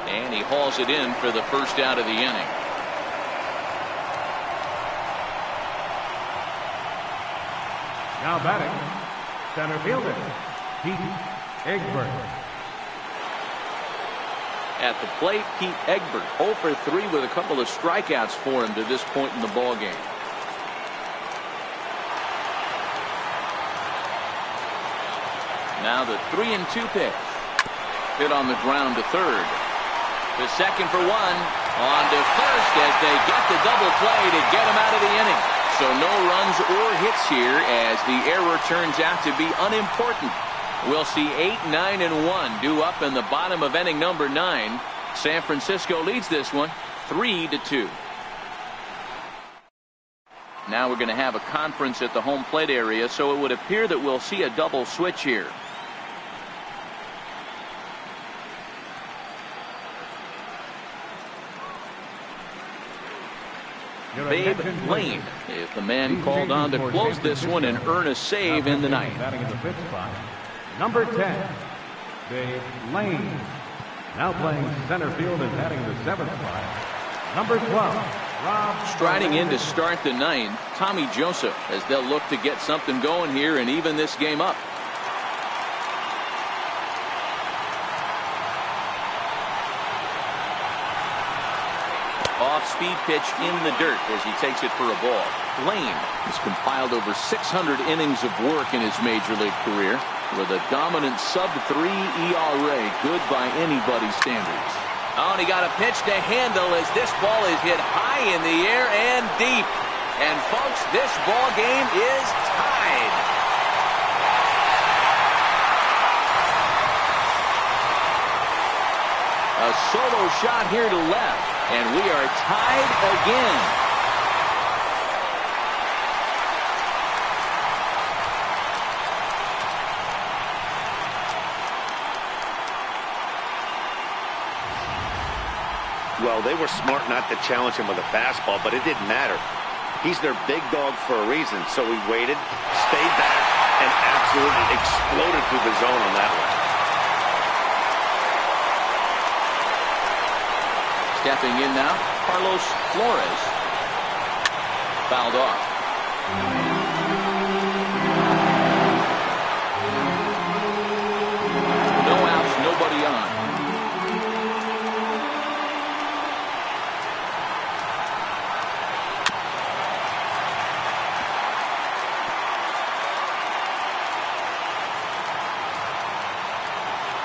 And he hauls it in for the first out of the inning. Now batting, center fielder, Pete Egbert. At the plate, Pete Egbert, 0 for 3 with a couple of strikeouts for him to this point in the ball game. Now the 3-2 pitch. Hit on the ground to third. To second for one. On to first as they get the double play to get him out of the inning. So no runs or hits here as the error turns out to be unimportant. We'll see 8, 9, and 1 due up in the bottom of inning number 9. San Francisco leads this one 3-2. Now we're going to have a conference at the home plate area, so it would appear that we'll see a double switch here. Babe Lane is the man called on to close this one and earn a save in the ninth. Batting in the fifth spot, number 10, Babe Lane. Now playing center field and batting in the seventh spot, number 12, Rob. Striding in to start the ninth, Tommy Joseph, as they'll look to get something going here and even this game up. Off-speed pitch in the dirt as he takes it for a ball. Lane has compiled over 600 innings of work in his major league career with a dominant sub-3 ERA, good by anybody's standards. Oh, and he got a pitch to handle as this ball is hit high in the air and deep. And folks, this ball game is tied. A solo shot here to left, and we are tied again. Well, they were smart not to challenge him with a fastball, but it didn't matter. He's their big dog for a reason, so he waited, stayed back, and absolutely exploded through the zone on that one. Stepping in now, Carlos Flores. Fouled off. No outs, nobody on.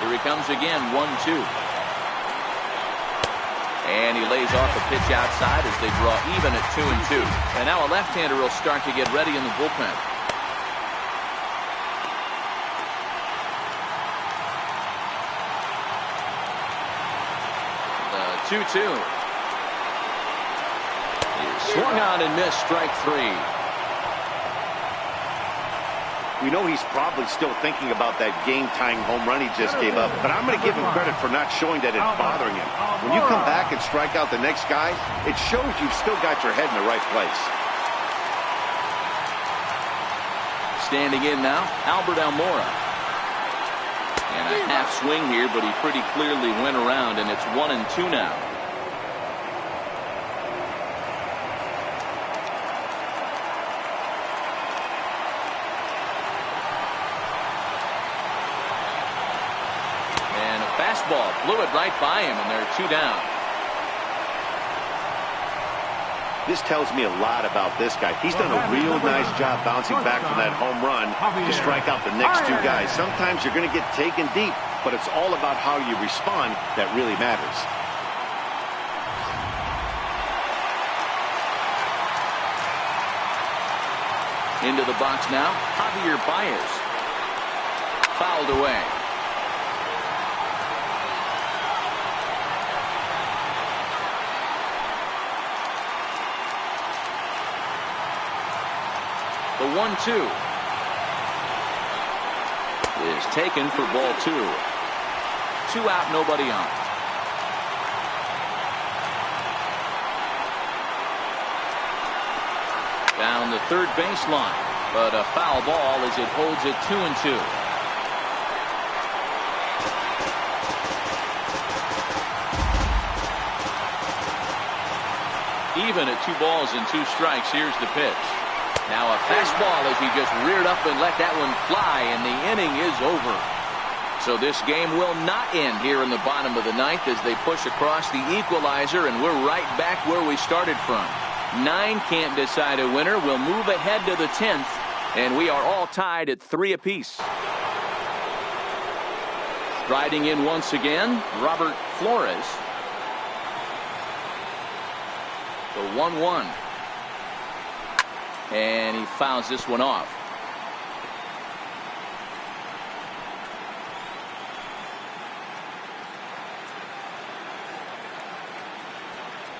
Here he comes again, 1-2. And he lays off a pitch outside as they draw even at 2-2. And now a left-hander will start to get ready in the bullpen. The 2-2. He swung on and missed, strike 3. We know he's probably still thinking about that game-tying home run he just gave up, but I'm going to give him credit for not showing that it's bothering him. When you come back and strike out the next guy, it shows you've still got your head in the right place. Standing in now, Albert Almora. And a half swing here, but he pretty clearly went around, and it's 1-2 now. And a fastball blew it right by him, and they're 2 down. This tells me a lot about this guy. He's done a real nice job bouncing back from that home run to strike out the next 2 guys. Sometimes you're going to get taken deep, but it's all about how you respond that really matters. Into the box now, Javier Baez. Fouled away. The 1-2 is taken for ball 2. 2 out, nobody on. Down the third baseline, but a foul ball as it holds it 2-2. Even at 2 balls and 2 strikes. Here's the pitch. Now a fastball as he just reared up and let that one fly, and the inning is over. So this game will not end here in the bottom of the 9th as they push across the equalizer, and we're right back where we started from. 9 can't decide a winner. We'll move ahead to the 10th, and we are all tied at 3 apiece. Striding in once again, Robert Flores. The 1-1. And he fouls this one off.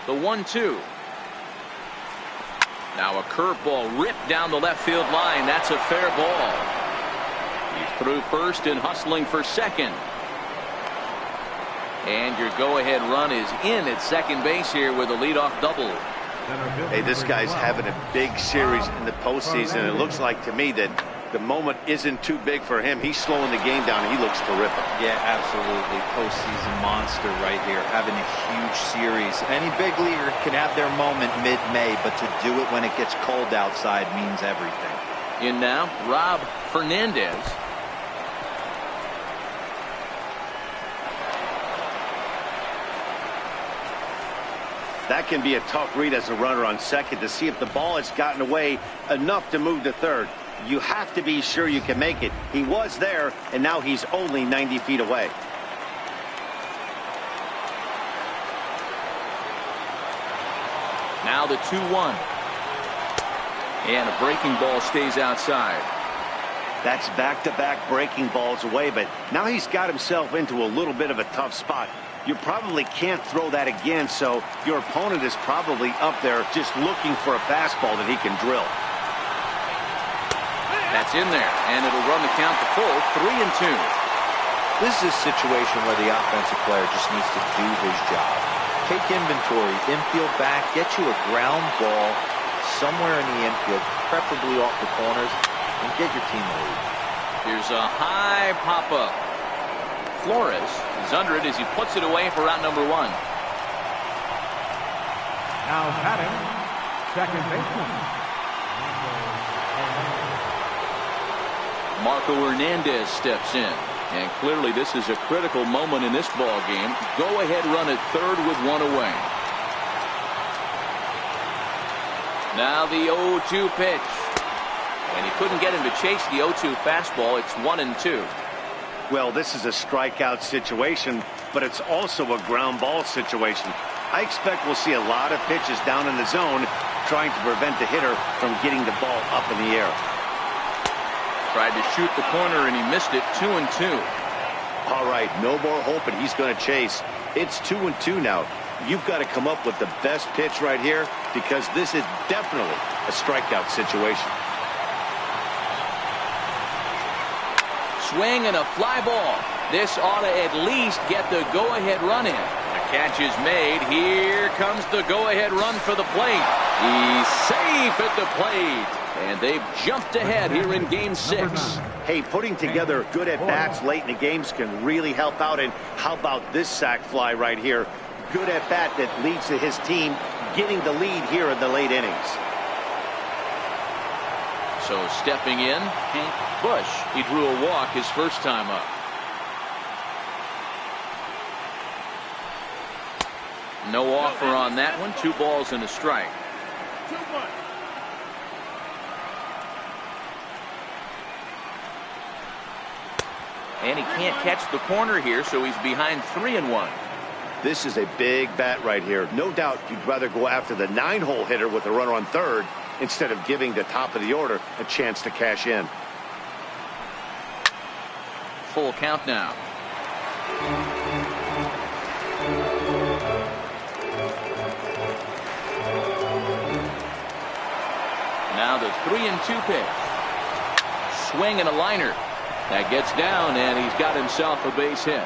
The 1-2. Now a curveball ripped down the left field line. That's a fair ball. He's through first and hustling for second. And your go-ahead run is in at second base here with a leadoff double. Hey, this guy's having a big series in the postseason. It looks like to me that the moment isn't too big for him. He's slowing the game down. He looks terrific. Yeah, absolutely. Postseason monster right here, having a huge series. Any big leaguer can have their moment mid-May, but to do it when it gets cold outside means everything. In now, Rob Fernandez. That can be a tough read as a runner on second to see if the ball has gotten away enough to move to third. You have to be sure you can make it. He was there, and now he's only 90 feet away. Now the 2-1. And a breaking ball stays outside. That's back-to-back breaking balls away, but now he's got himself into a little bit of a tough spot. You probably can't throw that again, so your opponent is probably up there just looking for a fastball that he can drill. That's in there, and it'll run the count to full, 3-2. This is a situation where the offensive player just needs to do his job. Take inventory, infield back, get you a ground ball somewhere in the infield, preferably off the corners, and get your team a lead. Here's a high pop-up. Flores is under it as he puts it away for out number 1. Now batting, second baseman. Marco Hernandez steps in, and clearly this is a critical moment in this ball game. Go ahead run at third with 1 away. Now the 0-2 pitch, and he couldn't get him to chase the 0-2 fastball. It's 1-2. Well, this is a strikeout situation, but it's also a ground ball situation. I expect we'll see a lot of pitches down in the zone trying to prevent the hitter from getting the ball up in the air. Tried to shoot the corner and he missed it. 2-2. All right, no more hoping he's going to chase. It's 2-2 now. You've got to come up with the best pitch right here because this is definitely a strikeout situation. Swing and a fly ball. This ought to at least get the go-ahead run in. The Catch is made. Here comes the go-ahead run for the plate. He's safe at the plate. And they've jumped ahead here in Game 6. Hey, putting together good at-bats late in the games can really help out. And how about this sac fly right here? Good at-bat that leads to his team getting the lead here in the late innings. So stepping in, Hank Bush. He drew a walk his first time up. No offer on that one. 2 balls and a strike. 2-1. And he can't catch the corner here, so he's behind 3-1. This is a big bat right here. No doubt you'd rather go after the 9-hole hitter with a runner on third instead of giving the top of the order a chance to cash in. Full count now. Now the 3-2 pitch. Swing and a liner. That gets down, and he's got himself a base hit.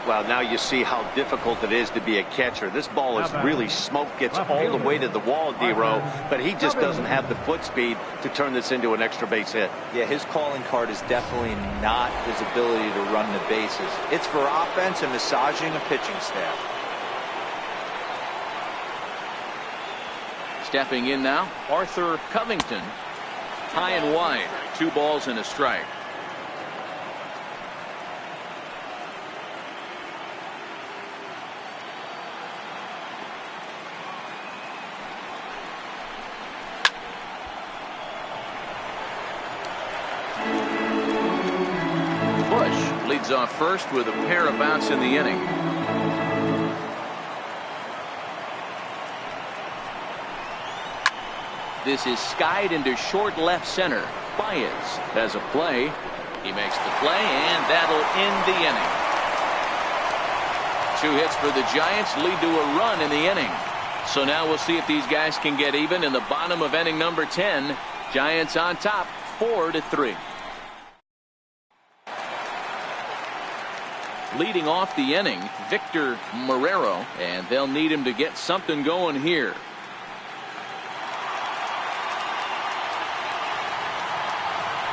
Well, now you see how difficult it is to be a catcher. This ball is really smoked, gets all the way to the wall, D-Row, but he just doesn't have the foot speed to turn this into an extra base hit. Yeah, his calling card is definitely not his ability to run the bases. It's for offense and massaging a pitching staff. Stepping in now, Arthur Covington. High and wide. 2 balls and a strike. Bush leads off first with a pair of outs in the inning. This is skied into short left center. Baez has a play. He makes the play, and that'll end the inning. 2 hits for the Giants lead to a run in the inning. So now we'll see if these guys can get even in the bottom of inning number 10. Giants on top, 4-3. Leading off the inning, Victor Marrero, and they'll need him to get something going here.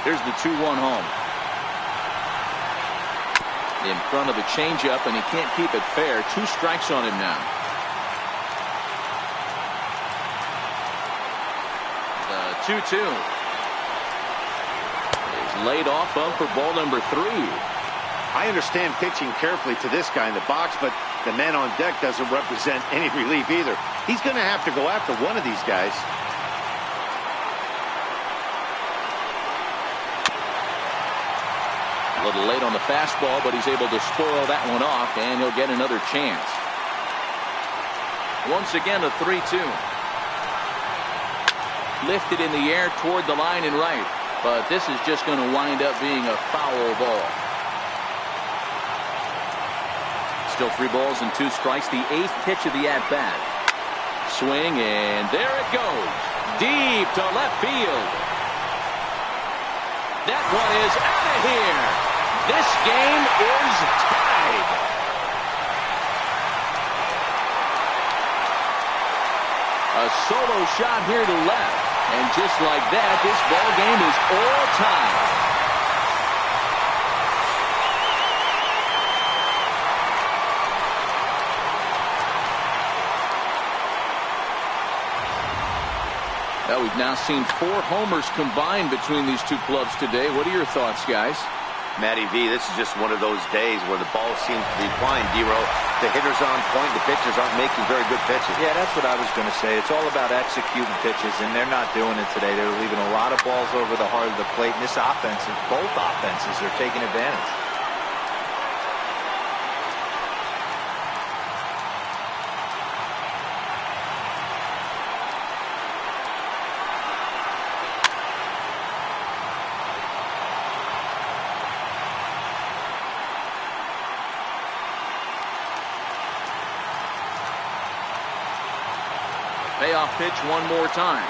Here's the 2-1 home. In front of the changeup, and he can't keep it fair. 2 strikes on him now. The 2-2 is laid off of for ball number 3. I understand pitching carefully to this guy in the box, but the man on deck doesn't represent any relief either. He's going to have to go after one of these guys. A little late on the fastball, but he's able to spoil that one off, and he'll get another chance. Once again, a 3-2. Lifted in the air toward the line and right, but this is just going to wind up being a foul ball. Still 3 balls and 2 strikes. The 8th pitch of the at-bat. Swing, and there it goes. Deep to left field. That one is out of here. This game is tied. A solo shot here to left. And just like that, this ball game is all tied. Well, we've now seen 4 homers combined between these 2 clubs today. What are your thoughts, guys? Matty V, this is just one of those days where the ball seems to be flying, D-Row. The hitters are on point. The pitchers aren't making very good pitches. Yeah, that's what I was going to say. It's all about executing pitches, and they're not doing it today. They're leaving a lot of balls over the heart of the plate, and this offense, both offenses, are taking advantage. Payoff pitch one more time.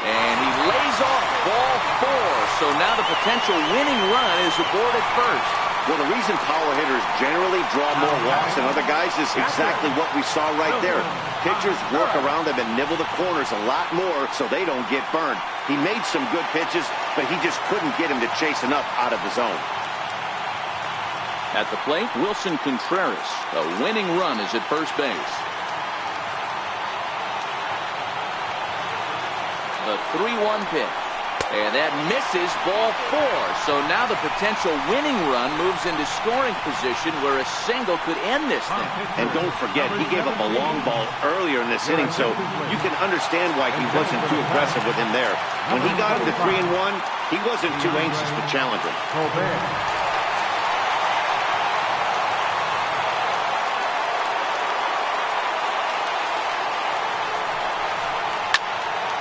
And he lays off ball 4. so now the potential winning run is aboard at first. Well, the reason power hitters generally draw more walks than other guys is exactly what we saw right there. Pitchers work around them and nibble the corners a lot more so they don't get burned. He made some good pitches, but he just couldn't get him to chase enough out of the zone. At the plate, Wilson Contreras. A winning run is at first base. The 3-1 pitch. And that misses, ball 4. So now the potential winning run moves into scoring position where a single could end this thing. And don't forget, he gave up a long ball earlier in this inning, so you can understand why he wasn't too aggressive with him there. When he got him to 3-1, he wasn't too anxious to challenge him.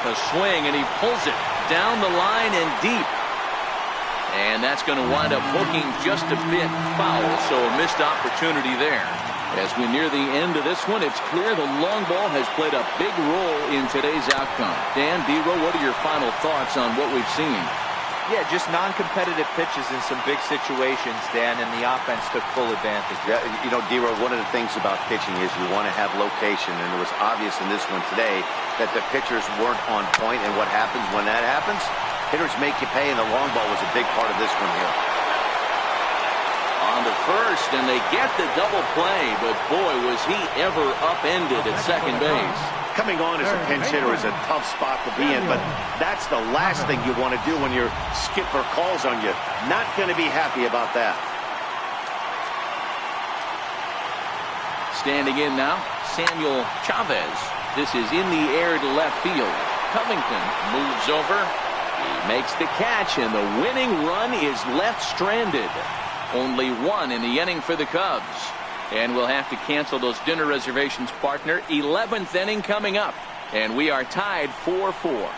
A swing, and he pulls it down the line and deep. And that's going to wind up hooking just a bit foul, so a missed opportunity there. As we near the end of this one, it's clear the long ball has played a big role in today's outcome. Dan, D-Row, what are your final thoughts on what we've seen? Yeah, just non-competitive pitches in some big situations, Dan, and the offense took full advantage. Yeah, you know, D-Row, one of the things about pitching is you want to have location, and it was obvious in this one today that the pitchers weren't on point, and what happens when that happens? Hitters make you pay, and the long ball was a big part of this one here. On to first, and they get the double play, but boy, was he ever upended at second base. Coming on as a pinch hitter is a tough spot to be in, but that's the last thing you want to do when your skipper calls on you. Not going to be happy about that. Standing in now, Samuel Chavez. This is in the air to left field. Covington moves over. He makes the catch, and the winning run is left stranded. Only one in the inning for the Cubs. And we'll have to cancel those dinner reservations, partner. 11th inning coming up. And we are tied 4-4.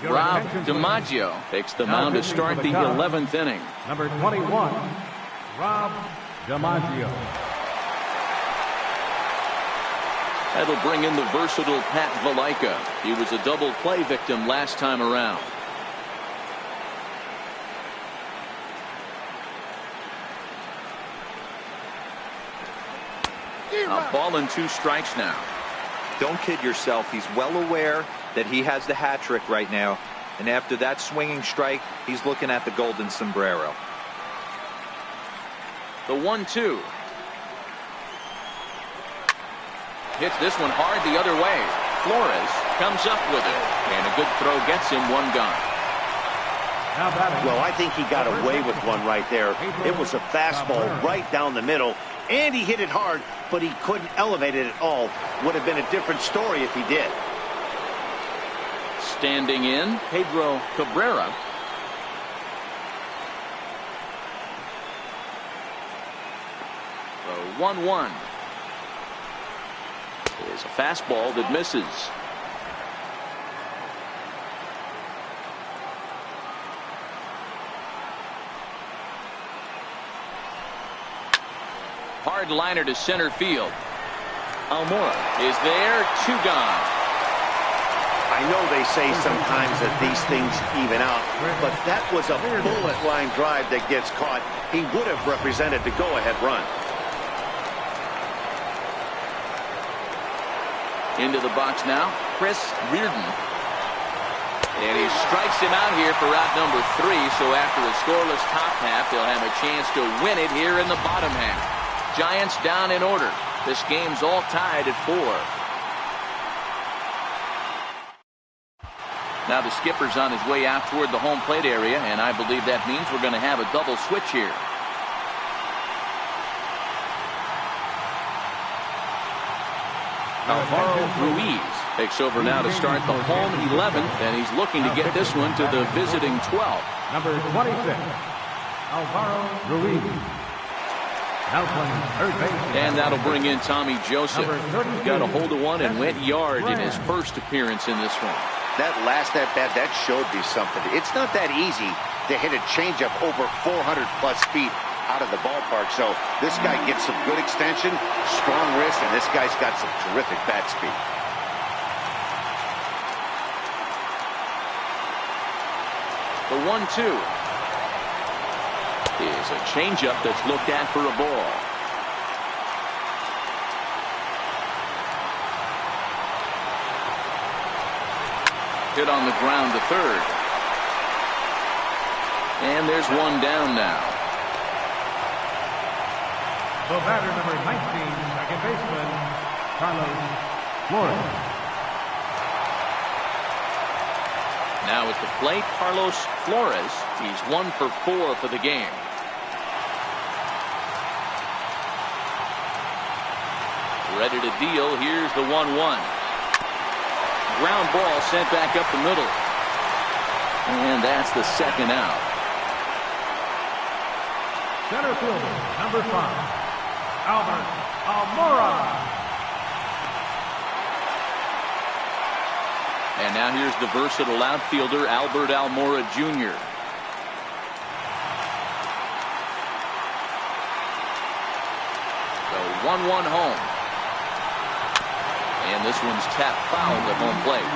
Rob DiMaggio takes the mound to start the 11th inning. Number 21, Rob DiMaggio. That'll bring in the versatile Pat Valaika. He was a double play victim last time around. A ball and 2 strikes now. Don't kid yourself. He's well aware that he has the hat trick right now. And after that swinging strike, he's looking at the golden sombrero. The 1-2. Hits this one hard the other way. Flores comes up with it. And a good throw gets him 1 gone. Well, I think he got away with one right there. It was a fastball right down the middle. And he hit it hard, but he couldn't elevate it at all. Would have been a different story if he did. Standing in, Pedro Cabrera. The 1-1 is a fastball that misses. Hard liner to center field. Almora is there, 2 gone. I know they say sometimes that these things even out, but that was a bullet line drive that gets caught. He would have represented the go-ahead run. Into the box now, Chris Reardon. And he strikes him out here for out number 3, so after a scoreless top half, they'll have a chance to win it here in the bottom half. Giants down in order. This game's all tied at 4. Now the skipper's on his way out toward the home plate area, and I believe that means we're going to have a double switch here. Alvaro Ruiz takes over now to start the home 11th, and he's looking to get this one to the visiting 12th. Number 26, Alvaro Ruiz. Now playing third base. And that'll bring in Tommy Joseph. Got a hold of one and went yard in his first appearance in this one. That last at-bat, that showed me something. It's not that easy to hit a changeup over 400-plus feet out of the ballpark. So this guy gets some good extension, strong wrist, and this guy's got some terrific bat speed. 1-2 is a changeup that's looked at for a ball. Hit on the ground to third. And there's one down now. The batter, number 19, second baseman, Carlos Flores. Now at the plate, Carlos Flores. He's 1 for 4 for the game. Ready to deal. Here's the 1-1. Ground ball sent back up the middle. And that's the second out. Center fielder, number 5, Albert Almora. And now here's the versatile outfielder, Albert Almora Jr. So 1-1 home. And this one's tapped foul at home plate.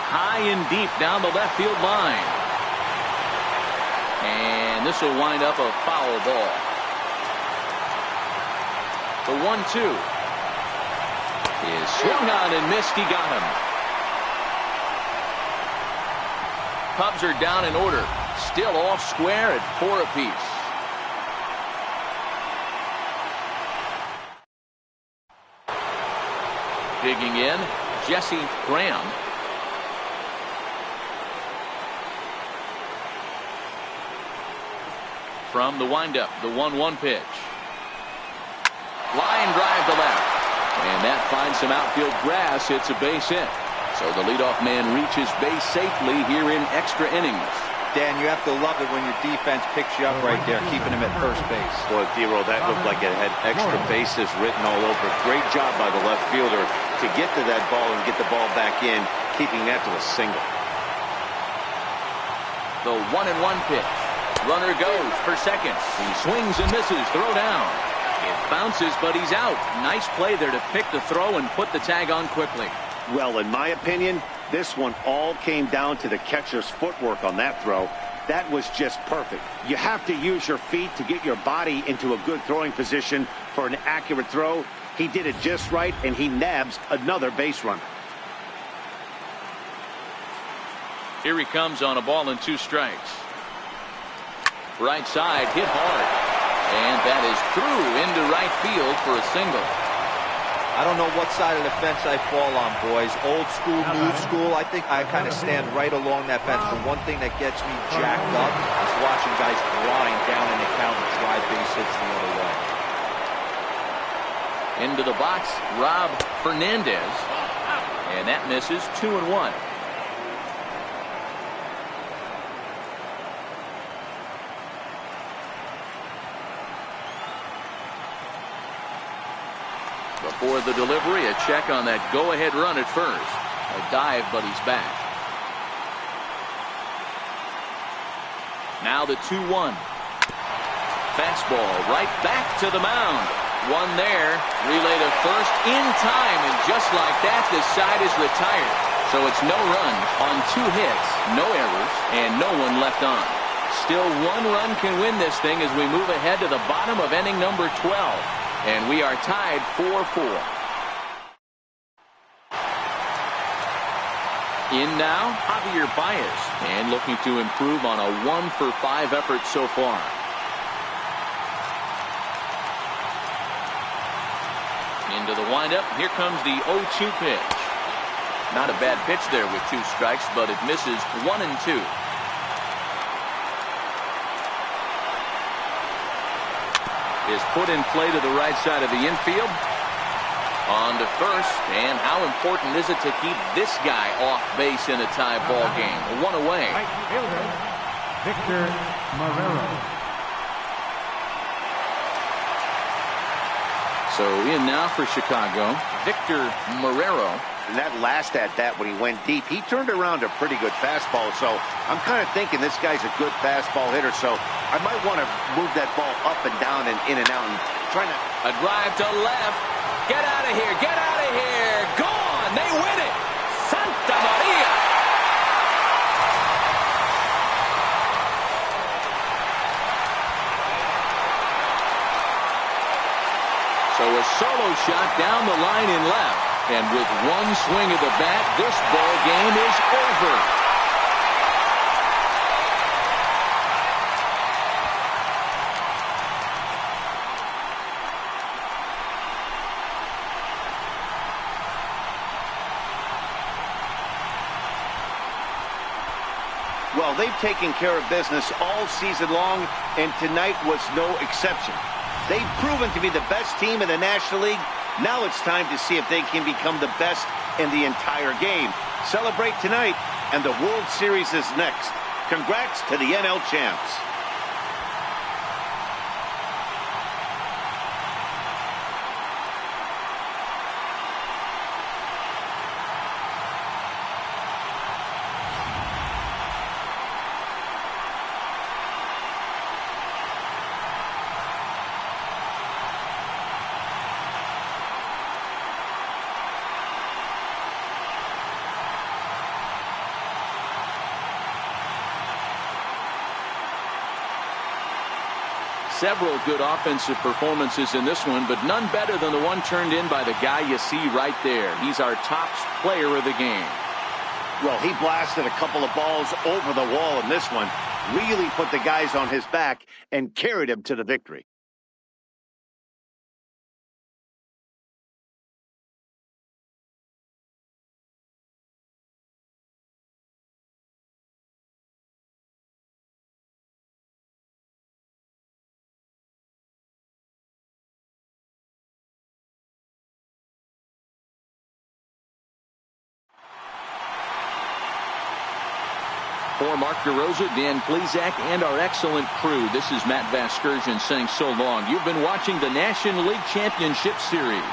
High and deep down the left field line. And this will wind up a foul ball. The 1-2 is swung on and missed. He got him. Cubs are down in order. Still all square at 4 apiece. Digging in, Jesse Graham. From the windup, the 1-1 pitch. Line drive to left. And that finds some outfield grass. It's a base hit. So the leadoff man reaches base safely here in extra innings. Dan, you have to love it when your defense picks you up right there, keeping him at first base. Boy, D-Roll, that looked like it had extra bases written all over. Great job by the left fielder to get to that ball and get the ball back in, keeping that to a single. The 1-1 pitch. Runner goes for second. He swings and misses. Throw down. It bounces, but he's out. Nice play there to pick the throw and put the tag on quickly. Well, in my opinion, this one all came down to the catcher's footwork on that throw. That was just perfect. You have to use your feet to get your body into a good throwing position for an accurate throw. He did it just right, and he nabs another base runner. Here he comes on a ball and 2 strikes. Right side, hit hard. And that is through into right field for a single. I don't know what side of the fence I fall on, boys. Old school, new school. I think I kind of stand right along that fence. The one thing that gets me jacked up is watching guys grind down in the count and drive base hits the other way. Into the box, Rob Fernandez. And that misses. 2-1. Before the delivery, a check on that go-ahead run at first. A dive, but he's back. Now the 2-1. Fastball right back to the mound. One there. Relay to first in time, and just like that, this side is retired. So it's no runs on 2 hits, no errors, and no one left on. Still 1 run can win this thing as we move ahead to the bottom of inning number 12. And we are tied 4-4. In now, Javier Baez. And looking to improve on a 1-for-5 effort so far. Into the windup. Here comes the 0-2 pitch. Not a bad pitch there with 2 strikes, but it misses 1-2. Is put in play to the right side of the infield. On to first. And how important is it to keep this guy off base in a tie ball game? 1 away. Right fielder, Victor Marrero. So in now for Chicago, Victor Marrero. And that last at-bat when he went deep, he turned around a pretty good fastball. So I'm kind of thinking this guy's a good fastball hitter. So I might want to move that ball up and down and in and out and try to... A drive to left. Get out of here. Get out of here. Gone. They win it. Santa Maria. So a solo shot down the line in left. And with one swing of the bat, this ball game is over. Well, they've taken care of business all season long, and tonight was no exception. They've proven to be the best team in the National League. Now it's time to see if they can become the best in the entire game. Celebrate tonight, and the World Series is next. Congrats to the NL champs. Several good offensive performances in this one, but none better than the one turned in by the guy you see right there. He's our top player of the game. Well, he blasted a couple of balls over the wall in this one. Really put the guys on his back and carried him to the victory. For Mark DeRosa, Dan Plesac, and our excellent crew, this is Matt Vasgersian saying so long. You've been watching the National League Championship Series.